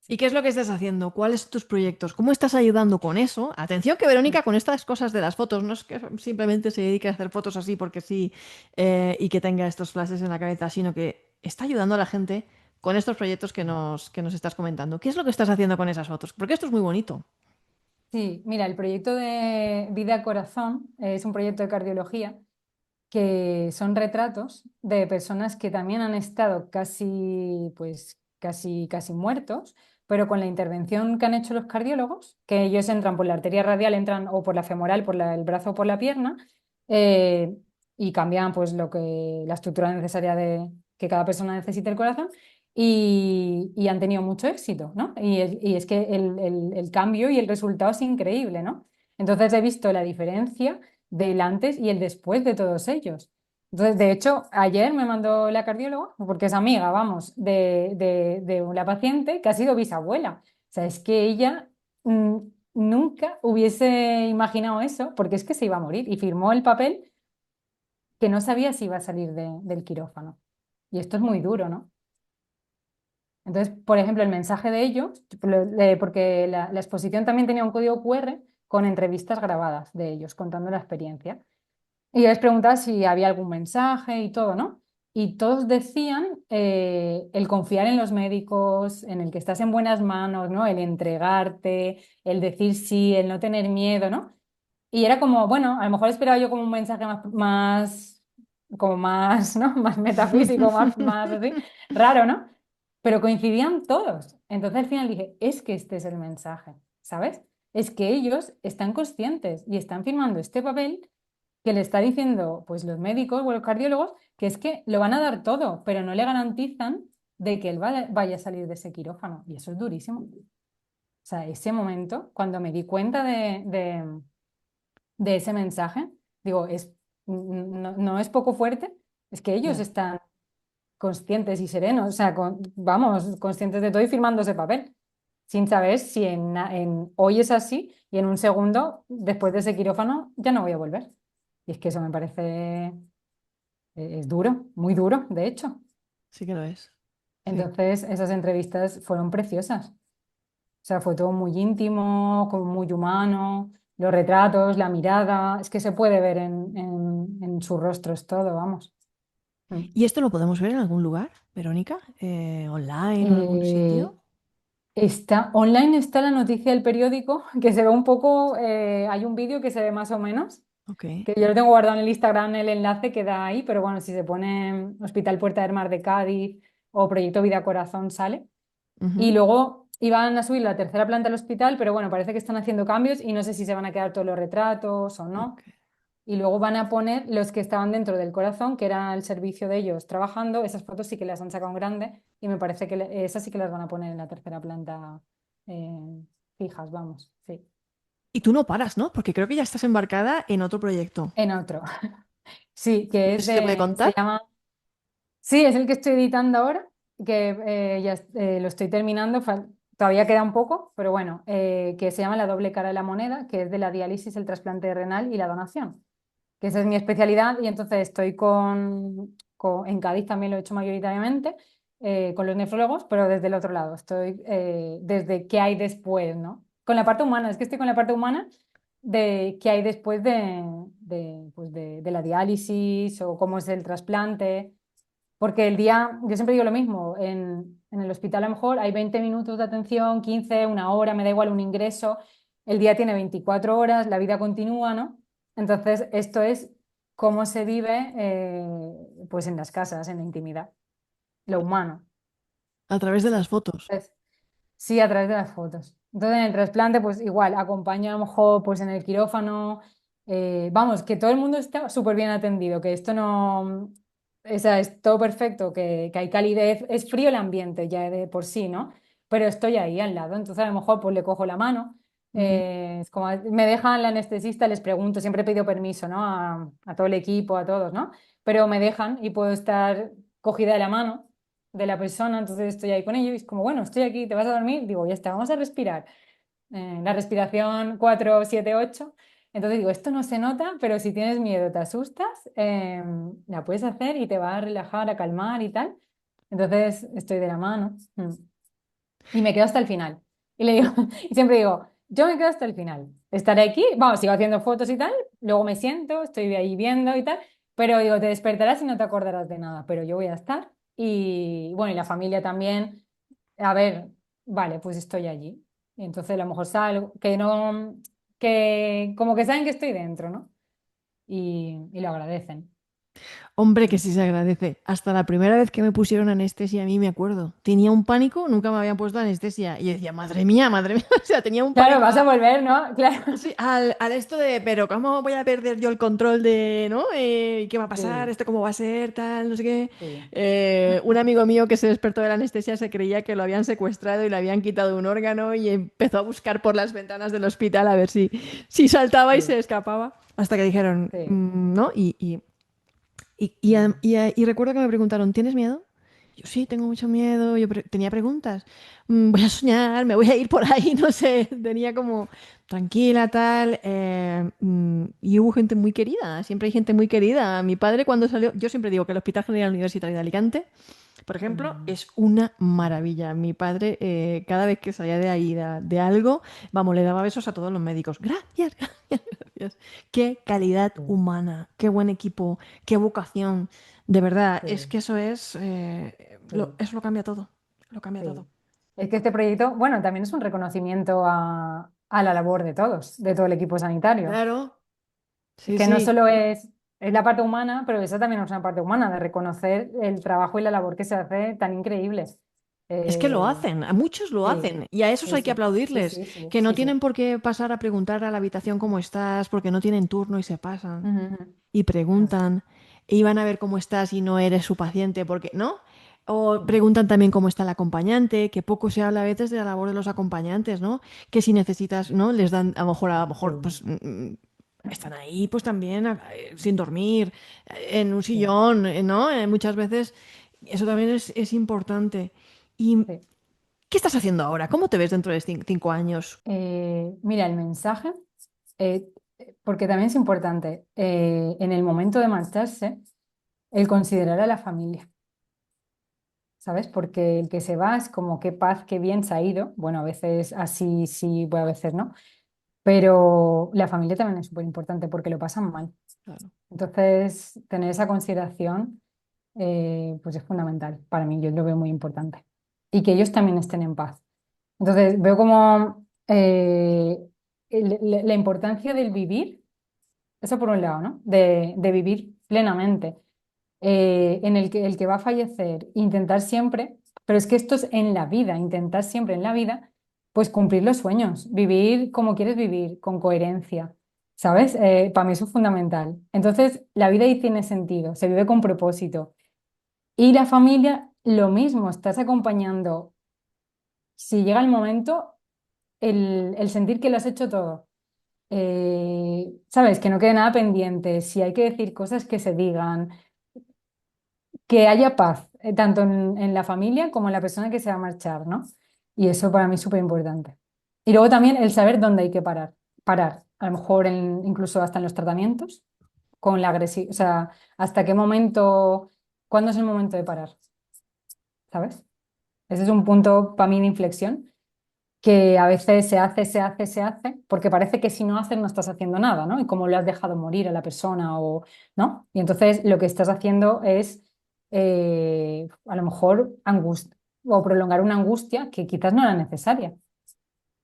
y Sí. qué es lo que estás haciendo? ¿Cuáles son tus proyectos? ¿Cómo estás ayudando con eso? Atención que Verónica con estas cosas de las fotos, no es que simplemente se dedique a hacer fotos así porque sí, y que tenga estos flashes en la cabeza, sino que está ayudando a la gente con estos proyectos que nos estás comentando. ¿Qué es lo que estás haciendo con esas fotos? Porque esto es muy bonito. Sí, mira, el proyecto de Vida Corazón es un proyecto de cardiología que son retratos de personas que también han estado casi, pues, casi muertos, pero con la intervención que han hecho los cardiólogos, que ellos entran por la arteria radial, entran o por la femoral, el brazo o por la pierna, eh, y cambian pues la estructura necesaria que cada persona necesita el corazón. Y han tenido mucho éxito, ¿no? Y es que el cambio y el resultado es increíble, ¿no? Entonces he visto la diferencia del antes y el después de todos ellos. Entonces, de hecho, ayer me mandó la cardióloga, porque es amiga, vamos, de la paciente que ha sido bisabuela. O sea, es que ella mm, nunca hubiese imaginado eso, porque es que se iba a morir y firmó el papel que no sabía si iba a salir del quirófano. Y esto es muy duro, ¿no? Entonces, por ejemplo, el mensaje de ellos, porque la exposición también tenía un código QR con entrevistas grabadas de ellos contando la experiencia. Y yo les preguntaba si había algún mensaje y todo, ¿no? Y todos decían el confiar en los médicos, en el que estás en buenas manos, ¿no? El entregarte, el decir sí, el no tener miedo, ¿no? Y era como, bueno, a lo mejor esperaba yo como un mensaje como más, ¿no? Más metafísico, más así, raro, ¿no? Pero coincidían todos. Entonces al final dije, es que este es el mensaje, ¿sabes? Es que ellos están conscientes y están firmando este papel que le está diciendo, pues los médicos o los cardiólogos, que es que lo van a dar todo, pero no le garantizan de que él vaya a salir de ese quirófano. Y eso es durísimo. O sea, ese momento, cuando me di cuenta de ese mensaje, digo, no es poco fuerte, es que ellos Ya. están conscientes y serenos, o sea, vamos, conscientes de todo y firmando ese papel, sin saber si hoy es así y en un segundo, después de ese quirófano, ya no voy a volver. Y es que eso me parece, es duro, muy duro, de hecho. Sí que lo es. Sí. Entonces, esas entrevistas fueron preciosas. O sea, fue todo muy íntimo, como muy humano, los retratos, la mirada, es que se puede ver en sus rostros todo, vamos. Mm. ¿Y esto lo podemos ver en algún lugar, Verónica? ¿Online o en algún Eh, sitio? Online está la noticia del periódico, que se ve un poco, hay un vídeo que se ve más o menos, Ok. que yo lo tengo guardado en el Instagram, el enlace queda ahí, pero bueno, si se pone Hospital Puerta del Mar de Cádiz o Proyecto Vida Corazón sale. Y Ujú. luego iban a subir la tercera planta del hospital, pero bueno, parece que están haciendo cambios y no sé si se van a quedar todos los retratos o Ok. no. Y luego van a poner los que estaban dentro del corazón, que era el servicio de ellos trabajando. Esas fotos sí que las han sacado en grande y me parece que esas sí que las van a poner en la tercera planta eh, fijas, vamos, sí. Y tú no paras, ¿no? Porque creo que ya estás embarcada en otro proyecto. En otro. Sí, que No sé si se puede se contar. llama. Sí, es el que estoy editando ahora, que ya lo estoy terminando, todavía queda un poco, pero bueno, que se llama La doble cara de la moneda, que es de la diálisis, el trasplante renal y la donación, que esa es mi especialidad y entonces estoy en Cádiz también lo he hecho mayoritariamente, con los nefrólogos, pero desde el otro lado, estoy desde qué hay después, ¿no? Con la parte humana, es que estoy con la parte humana de qué hay después pues de la diálisis o cómo es el trasplante. Porque yo siempre digo lo mismo, en el hospital a lo mejor hay 20 minutos de atención, 15, una hora, me da igual un ingreso, el día tiene 24 horas, la vida continúa, ¿no? Entonces, esto es cómo se vive pues en las casas, en la intimidad, lo humano. A través de Sí. las fotos. Sí, a través de las fotos. Entonces, en el trasplante, pues igual, acompaño a lo mejor pues en el quirófano. Vamos, que todo el mundo está súper bien atendido, que esto no, o sea, es todo perfecto, que hay calidez, es frío el ambiente ya de por sí, ¿no? Pero estoy ahí al lado, entonces a lo mejor pues le cojo la mano, Ujú. es como me dejan la anestesista, les pregunto, siempre he pedido permiso, ¿no? A todo el equipo, a todos, ¿no? Pero me dejan y puedo estar cogida de la mano de la persona, entonces estoy ahí con ellos y es como, bueno, estoy aquí, ¿te vas a dormir? Digo, ya está, vamos a respirar. La respiración 4-7-8. Entonces digo, esto no se nota, pero si tienes miedo, te asustas, la puedes hacer y te va a relajar, a calmar y tal. Entonces estoy de la mano. Y me quedo hasta el final. Y le digo, y siempre digo, yo me quedo hasta el final. Estaré aquí, vamos, sigo haciendo fotos y tal, luego me siento, estoy ahí viendo y tal, pero digo, te despertarás y no te acordarás de nada, pero yo voy a estar. y bueno, y la familia también, a ver, vale, pues estoy allí. Y entonces a lo mejor salgo, que no, que como que saben que estoy dentro, ¿no? Y lo agradecen. Hombre, que sí se agradece. Hasta la primera vez que me pusieron anestesia, a mí me acuerdo. Tenía un pánico, nunca me habían puesto anestesia. Y yo decía, madre mía, madre mía. O sea, tenía un Claro, pánico vas a volver, ¿no? Claro. sí, al esto de, pero ¿cómo voy a perder yo el control de, ¿no? ¿Qué va a pasar? Sí, ¿Esto cómo va a ser? Tal, no sé qué. sí. Un amigo mío que se despertó de la anestesia se creía que lo habían secuestrado y le habían quitado un órgano y empezó a buscar por las ventanas del hospital a ver si saltaba y se Sí, escapaba. Hasta que dijeron, sí. ¿no? Y recuerdo que me preguntaron, ¿tienes miedo? Yo sí, tengo mucho miedo. Tenía preguntas. Voy a soñar, me voy a ir por ahí, no sé. Tenía como tranquila, tal. Y hubo gente muy querida. Siempre hay gente muy querida. Mi padre cuando salió, yo siempre digo que el Hospital General Universitario de Alicante, por ejemplo, Mm, es una maravilla. Mi padre, cada vez que salía de ahí, de algo, vamos, le daba besos a todos los médicos. Gracias, gracias, gracias. Qué calidad sí, humana, qué buen equipo, qué vocación. De verdad, sí, es que eso es, sí, eso lo cambia todo. Lo cambia todo. sí. Es que este proyecto, bueno, también es un reconocimiento a la labor de todos, de todo el equipo sanitario. Claro, sí, Que no sí. solo es la parte humana, pero esa también es una parte humana, de reconocer el trabajo y la labor que se hace tan increíbles. Es que lo Eh, hacen, a muchos lo sí, hacen y a esos sí, hay que sí, sí, aplaudirles, sí, sí, que no sí, tienen sí. por qué pasar a preguntar a la habitación cómo estás, porque no tienen turno y se pasan. Ujú, ujú. Y Claro, preguntan, y van a ver cómo estás y no eres su paciente, porque, ¿no? O sí, preguntan también cómo está el acompañante, que poco se habla a veces de la labor de los acompañantes, ¿no? Que si necesitas, ¿no? Les dan, a lo mejor, sí, pues están ahí, pues también sin dormir, en un sí, sillón, ¿no? Muchas veces eso también es importante. ¿Y sí. qué estás haciendo ahora? ¿Cómo te ves dentro de 5 años? Mira, el mensaje, eh, porque también es importante, en el momento de marcharse, el considerar a la familia, ¿sabes? Porque el que se va es como qué paz, qué bien se ha ido. Bueno, a veces así sí, pues a veces no. Pero la familia también es súper importante porque lo pasan mal. Claro. Entonces, tener esa consideración, pues es fundamental para mí, yo lo veo muy importante. Y que ellos también estén en paz. Entonces, veo como la importancia del vivir, eso por un lado, ¿no? De vivir plenamente. En el que va a fallecer, intentar siempre, pero es que esto es en la vida, intentar siempre en la vida, pues cumplir los sueños, vivir como quieres vivir, con coherencia, ¿sabes? Para mí eso es fundamental. Entonces, la vida ahí tiene sentido, se vive con propósito. Y la familia, lo mismo, estás acompañando, si llega el momento, el sentir que lo has hecho todo. ¿Sabes? Que no quede nada pendiente, si hay que decir cosas que se digan, que haya paz, tanto en la familia como en la persona que se va a marchar, ¿no? Y eso para mí es súper importante. Y luego también el saber dónde hay que parar. Parar, a lo mejor incluso hasta en los tratamientos, con la agresividad, o sea, hasta qué momento, cuándo es el momento de parar, ¿sabes? Ese es un punto para mí de inflexión que a veces se hace, porque parece que si no haces no estás haciendo nada, ¿no? Y como lo has dejado morir a la persona o, ¿no? Y entonces lo que estás haciendo es a lo mejor o prolongar una angustia que quizás no era necesaria,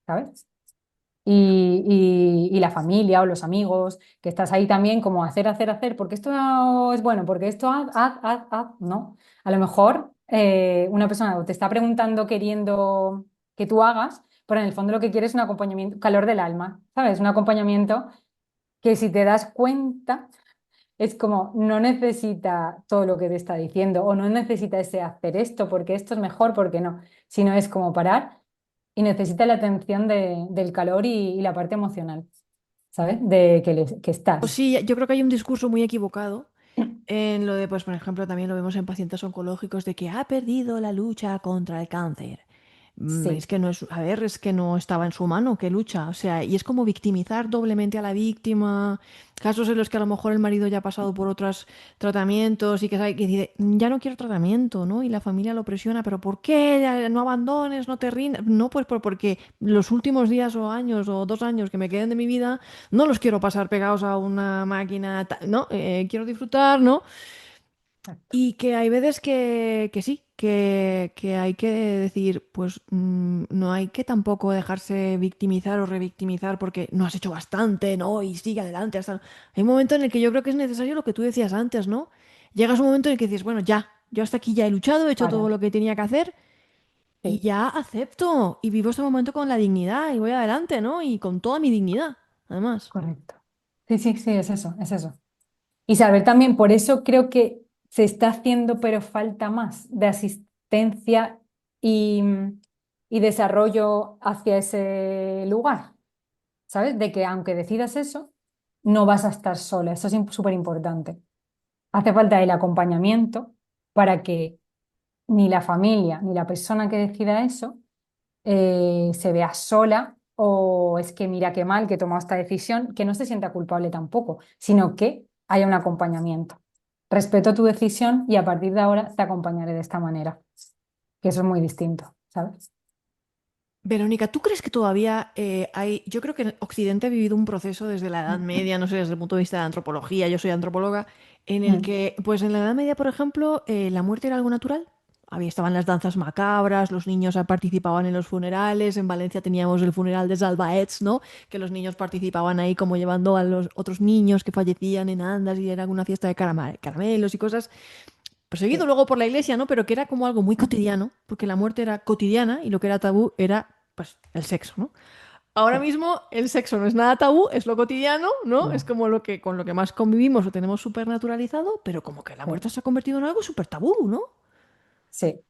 ¿sabes? Y la familia o los amigos, que estás ahí también como hacer, porque esto es bueno, porque esto no. A lo mejor una persona te está preguntando queriendo que tú hagas, pero en el fondo lo que quieres es un acompañamiento, calor del alma, ¿sabes? Un acompañamiento que si te das cuenta es como no necesita todo lo que te está diciendo o no necesita ese hacer esto porque esto es mejor, porque no, sino es como parar y necesita la atención del calor y la parte emocional, ¿sabes? De que Pues estás. sí, yo creo que hay un discurso muy equivocado en lo de, pues, por ejemplo, también lo vemos en pacientes oncológicos de que ha perdido la lucha contra el cáncer. Es Sí, que no es, a ver, es que no estaba en su mano, que lucha. O sea, y es como victimizar doblemente a la víctima. Casos en los que a lo mejor el marido ya ha pasado por otros tratamientos y que sabe que dice, ya no quiero tratamiento, ¿no? Y la familia lo presiona, pero ¿por qué? Ya no abandones, no te rindas. No, pues porque los últimos días o años o 2 años que me queden de mi vida no los quiero pasar pegados a una máquina, ¿no? Quiero disfrutar, ¿no? Exacto. Y que hay veces que sí, que hay que decir, pues no hay que tampoco dejarse victimizar o revictimizar porque no has hecho bastante, ¿no? Y sigue adelante. Hay un momento en el que yo creo que es necesario lo que tú decías antes, ¿no? Llegas a un momento en el que dices, bueno, ya, yo hasta aquí ya he luchado, he hecho todo Para. lo que tenía que hacer y Sí, ya acepto y vivo este momento con la dignidad y voy adelante, ¿no? Y con toda mi dignidad, además. correcto. Sí, sí, sí, es eso, es eso. Y saber también, por eso creo que se está haciendo, pero falta más de asistencia y, y desarrollo hacia ese lugar, ¿sabes? De que aunque decidas eso, no vas a estar sola. Eso es súper importante. Hace falta el acompañamiento para que ni la familia ni la persona que decida eso se vea sola o es que mira qué mal que he tomado esta decisión, que no se sienta culpable tampoco, sino que haya un acompañamiento. Respeto tu decisión y a partir de ahora te acompañaré de esta manera, que eso es muy distinto, ¿sabes? Verónica, ¿tú crees que todavía hay, yo creo que Occidente ha vivido un proceso desde la Edad Media, no sé, desde el punto de vista de antropología, yo soy antropóloga, en el Mm. que, pues en la Edad Media, por ejemplo, la muerte era algo natural? Había, estaban las danzas macabras, los niños participaban en los funerales, en Valencia teníamos el funeral de Salvaets, ¿no? Que los niños participaban ahí como llevando a los otros niños que fallecían en andas y era una fiesta de caramelos y cosas perseguido Sí. luego por la iglesia, ¿no? Pero que era como algo muy cotidiano, porque la muerte era cotidiana y lo que era tabú era, pues, el sexo, ¿no? Ahora Sí. mismo el sexo no es nada tabú, es lo cotidiano, ¿no? Es No, como lo que con lo que más convivimos o tenemos súper naturalizado, pero como que la sí, muerte se ha convertido en algo súper tabú, ¿no? sí.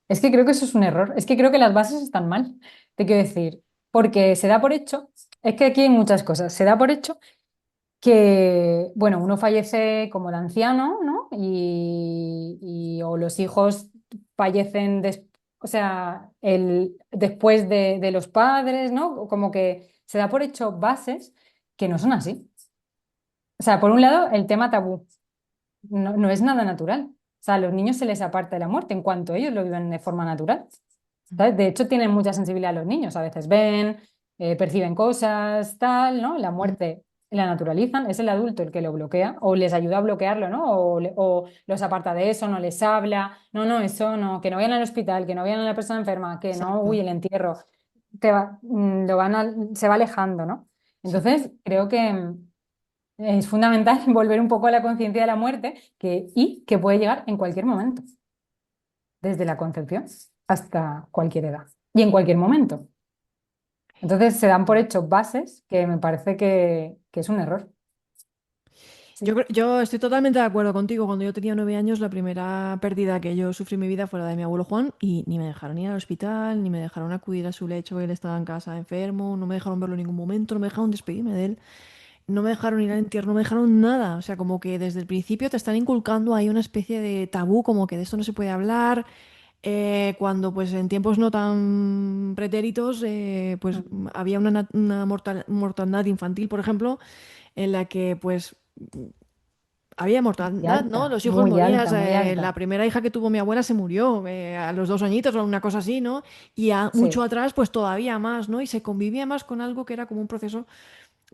Es que creo que eso es un error. Es que creo que las bases están mal. Te quiero decir, porque se da por hecho, es que aquí hay muchas cosas. Se da por hecho que, bueno, uno fallece como de anciano, ¿no? O los hijos fallecen o sea, después de los padres, ¿no? Como que se da por hecho bases que no son así. O sea, por un lado, el tema tabú no es nada natural. O sea, a los niños se les aparta de la muerte en cuanto ellos lo viven de forma natural. ¿Sabes? De hecho, tienen mucha sensibilidad los niños. A veces ven, perciben cosas, tal, ¿no? La Mm. muerte la naturalizan. Es el adulto el que lo bloquea o les ayuda a bloquearlo, ¿no? O los aparta de eso, no les habla. No, no, eso no. Que no vayan al hospital, que no vayan a la persona enferma, que no, Exacto. uy, el entierro. Se va alejando, ¿no? Sí. Entonces, creo que es fundamental volver un poco a la conciencia de la muerte y que puede llegar en cualquier momento, desde la concepción hasta cualquier edad y en cualquier momento. Entonces se dan por hecho bases que me parece que es un error. Sí. Yo estoy totalmente de acuerdo contigo. Cuando yo tenía 9 años, la primera pérdida que yo sufrí en mi vida fue la de mi abuelo Juan y ni me dejaron ir al hospital, ni me dejaron acudir a su lecho, él estaba en casa enfermo, no me dejaron verlo en ningún momento, no me dejaron despedirme de él, no me dejaron ir al entierro, no me dejaron nada. O sea, como que desde el principio te están inculcando ahí una especie de tabú, como que de esto no se puede hablar. Cuando pues en tiempos no tan pretéritos, pues Mm. había una mortandad infantil, por ejemplo, en la que pues había Muy mortandad, ¿no? alta, Los hijos muy morían. alta, muy La alta. primera hija que tuvo mi abuela se murió a los 2 añitos o una cosa así, ¿no? Y mucho Sí, atrás, pues todavía más, ¿no? Y se convivía más con algo que era como un proceso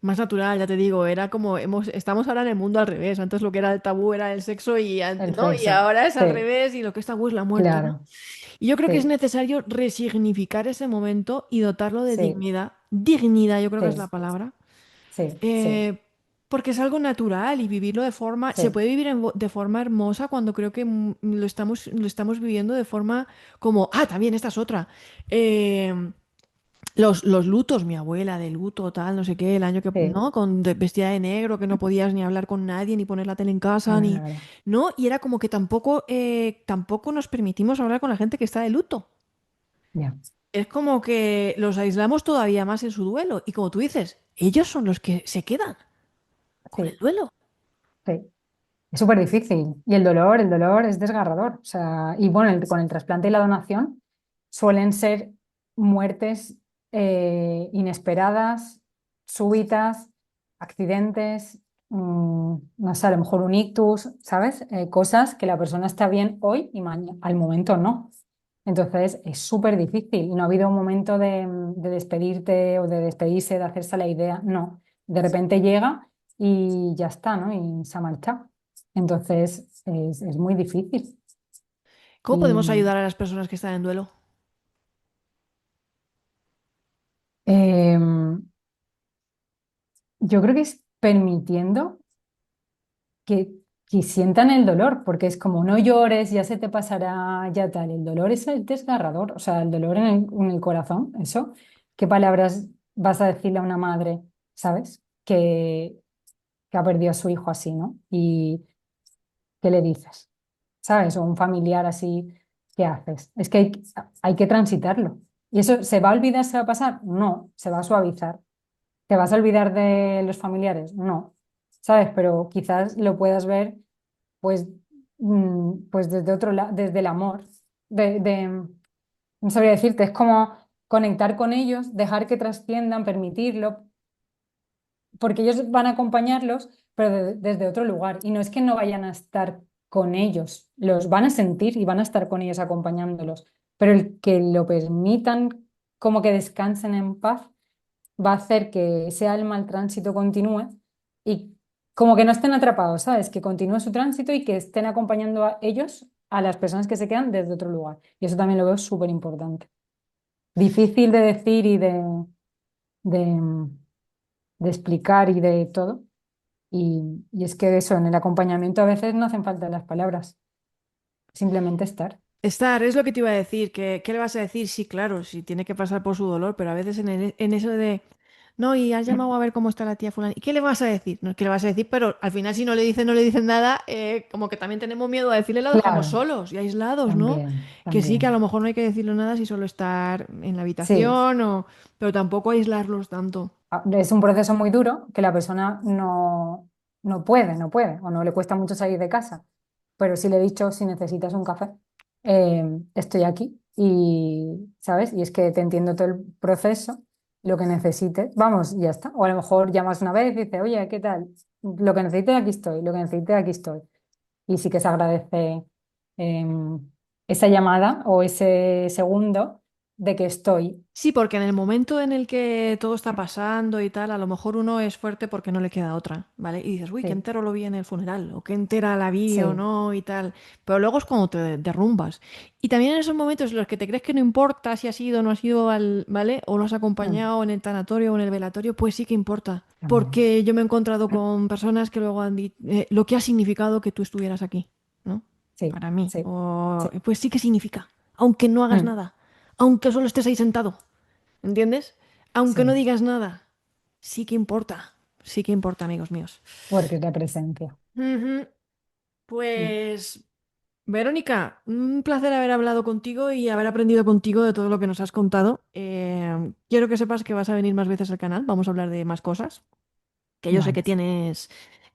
más natural, ya te digo, era como estamos ahora en el mundo al revés. Antes lo que era el tabú era el sexo el ¿no? Y sexo. ahora es al Sí, revés y lo que es tabú es la muerte, ¿no? claro. Y yo creo que es Sí, necesario resignificar ese momento y dotarlo de sí, dignidad. Dignidad, yo creo que es la sí, palabra. sí, sí, Eh, Porque es algo natural y vivirlo de forma, se sí, puede vivir de forma hermosa cuando creo que lo estamos viviendo de forma como, también esta es otra. Eh, los lutos, mi abuela de luto, tal, no sé qué, el año que, sí. ¿no? Vestida de negro, que no podías ni hablar con nadie, ni poner la tele en casa, ni, Claro, ¿no? Y era como que tampoco nos permitimos hablar con la gente que está de luto. ya, Es como que los aislamos todavía más en su duelo. Y como tú dices, ellos son los que se quedan con el sí, duelo. sí. Es súper difícil. Y el dolor es desgarrador. O sea, y bueno, con el trasplante y la donación suelen ser muertes inesperadas, súbitas, accidentes, no sé, a lo mejor un ictus, ¿sabes? Cosas que la persona está bien hoy y mañana, al momento no. Entonces es súper difícil. Y no ha habido un momento de despedirte o de despedirse, de hacerse la idea. No. De repente llega y ya está, ¿no? Y se ha marchado. Entonces es muy difícil. ¿Cómo podemos Y ayudar a las personas que están en duelo? em, yo creo que es permitiendo que, que sientan el dolor, porque es como no llores, ya se te pasará, ya tal. El dolor es el desgarrador, o sea, el dolor en el corazón, eso. ¿Qué palabras vas a decirle a una madre, sabes? Que ha perdido a su hijo así, ¿no? Y ¿qué le dices? ¿Sabes? O un familiar así, ¿qué haces? Es que hay que transitarlo. ¿Y eso se va a olvidar, se va a pasar? No, se va a suavizar. ¿Te vas a olvidar de los familiares? No, ¿sabes? Pero quizás lo puedas ver, pues, pues desde otro lado, desde el amor, no sabría decirte, es como conectar con ellos, dejar que trasciendan, permitirlo, porque ellos van a acompañarlos, pero desde otro lugar. Y no es que no vayan a estar con ellos, los van a sentir y van a estar con ellos acompañándolos, pero el que lo permitan como que descansen en paz va a hacer que ese alma, el tránsito continúe y como que no estén atrapados, ¿sabes? Que continúe su tránsito y que estén acompañando a ellos, a las personas que se quedan desde otro lugar. Y eso también lo veo súper importante. Difícil de decir y de, de explicar y de todo. Y es que eso, en el acompañamiento a veces no hacen falta las palabras, simplemente estar. Estar, es lo que te iba a decir, que, ¿qué le vas a decir? Sí, claro, sí, tiene que pasar por su dolor, pero a veces en eso de, no, y has llamado a ver cómo está la tía fulana, ¿y qué le vas a decir? No, ¿qué le vas a decir? Pero al final si no le dicen, no le dicen nada, como que también tenemos miedo a decirle, lo dejamos Claro, solos y aislados, ¿no? también, Que sí, que a lo también. mejor no hay que decirle nada si solo estar en la Sí, habitación, o, pero tampoco aislarlos tanto. es un proceso muy duro que la persona no puede, o no le cuesta mucho salir de casa. Pero sí le he dicho, si necesitas un café, estoy aquí y, ¿sabes? Y es que te entiendo todo el proceso, lo que necesites, vamos, y ya está. O a lo mejor llamas una vez y dices, oye, ¿qué tal? Lo que necesites, aquí estoy, lo que necesites, aquí estoy. Y sí que se agradece esa llamada o ese segundo de que estoy. Sí, porque en el momento en el que todo está pasando y tal, a lo mejor uno es fuerte porque no le queda otra, ¿vale? Y dices, uy, qué Sí, entero lo vi en el funeral, o qué entera la vi o sí, no y tal. Pero luego es cuando te derrumbas. Y también en esos momentos en los que te crees que no importa si has ido o no has ido al, ¿vale? O lo has mm, acompañado en el tanatorio o en el velatorio, pues sí que importa. también. Porque yo me he encontrado con personas que luego han dicho lo que ha significado que tú estuvieras aquí, ¿no? Sí, Para mí. sí, O, sí. pues sí que significa, aunque no hagas Mm, nada, aunque solo estés ahí sentado. ¿Entiendes? Aunque no sí, digas nada, sí que importa, amigos míos. porque es la presencia. Ujú. Mm, Pues, Verónica, un placer haber hablado contigo y haber aprendido contigo de todo lo que nos has contado. Quiero que sepas que vas a venir más veces al canal, vamos a hablar de más cosas que yo sé vale.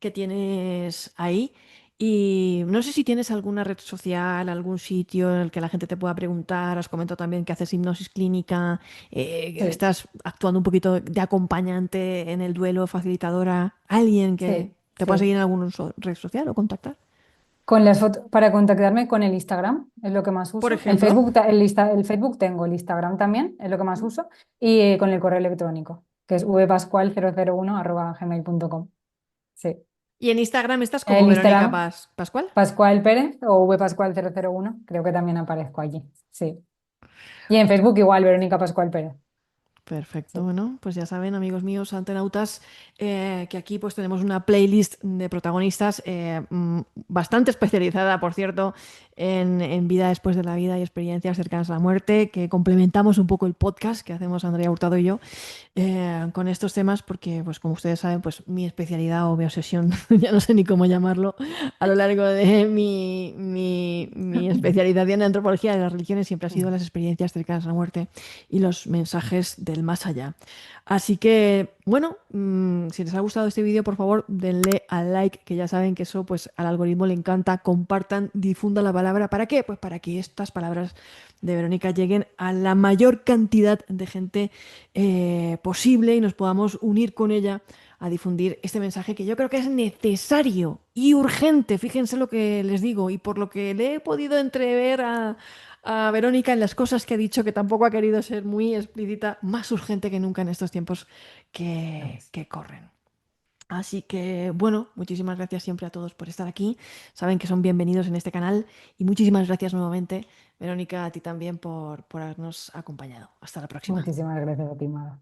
que tienes ahí. Y no sé si tienes alguna red social, algún sitio en el que la gente te pueda preguntar. Has comentado también que haces hipnosis clínica, que Sí, estás actuando un poquito de acompañante en el duelo, facilitadora. Alguien que sí, te pueda sí. seguir en alguna red social o contactar. Con las fotos, para contactarme con el Instagram es lo que más Por uso. El ejemplo. Facebook, el Facebook tengo, el Instagram también es lo que más uso. Y con el correo electrónico, que es vpascual001@gmail.com. Sí. Y en Instagram estás como El Verónica Instagram, Pascual. Pascual Pérez o vpascual001, creo que también aparezco allí. Sí. Y en Facebook igual, Verónica Pascual Pérez. Perfecto, Sí. bueno, pues ya saben, amigos míos, antenautas, que aquí pues tenemos una playlist de protagonistas bastante especializada, por cierto, en vida después de la vida y experiencias cercanas a la muerte, que complementamos un poco el podcast que hacemos Andrea Hurtado y yo con estos temas, porque pues como ustedes saben, pues mi especialidad o mi obsesión, ya no sé ni cómo llamarlo, a lo largo de mi especialidad en antropología de las religiones siempre ha sido las experiencias cercanas a la muerte y los mensajes del más allá. Así que, bueno, si les ha gustado este vídeo, por favor, denle al like, que ya saben que eso pues al algoritmo le encanta, compartan, difundan la palabra. ¿Para qué? Pues para que estas palabras de Verónica lleguen a la mayor cantidad de gente posible y nos podamos unir con ella a difundir este mensaje que yo creo que es necesario y urgente. Fíjense lo que les digo y por lo que le he podido entrever a Verónica en las cosas que ha dicho, que tampoco ha querido ser muy explícita, más urgente que nunca en estos tiempos que corren. Así que, bueno, muchísimas gracias siempre a todos por estar aquí. Saben que son bienvenidos en este canal y muchísimas gracias nuevamente, Verónica, a ti también por habernos acompañado. Hasta la próxima. Muchísimas gracias a ti, Mara.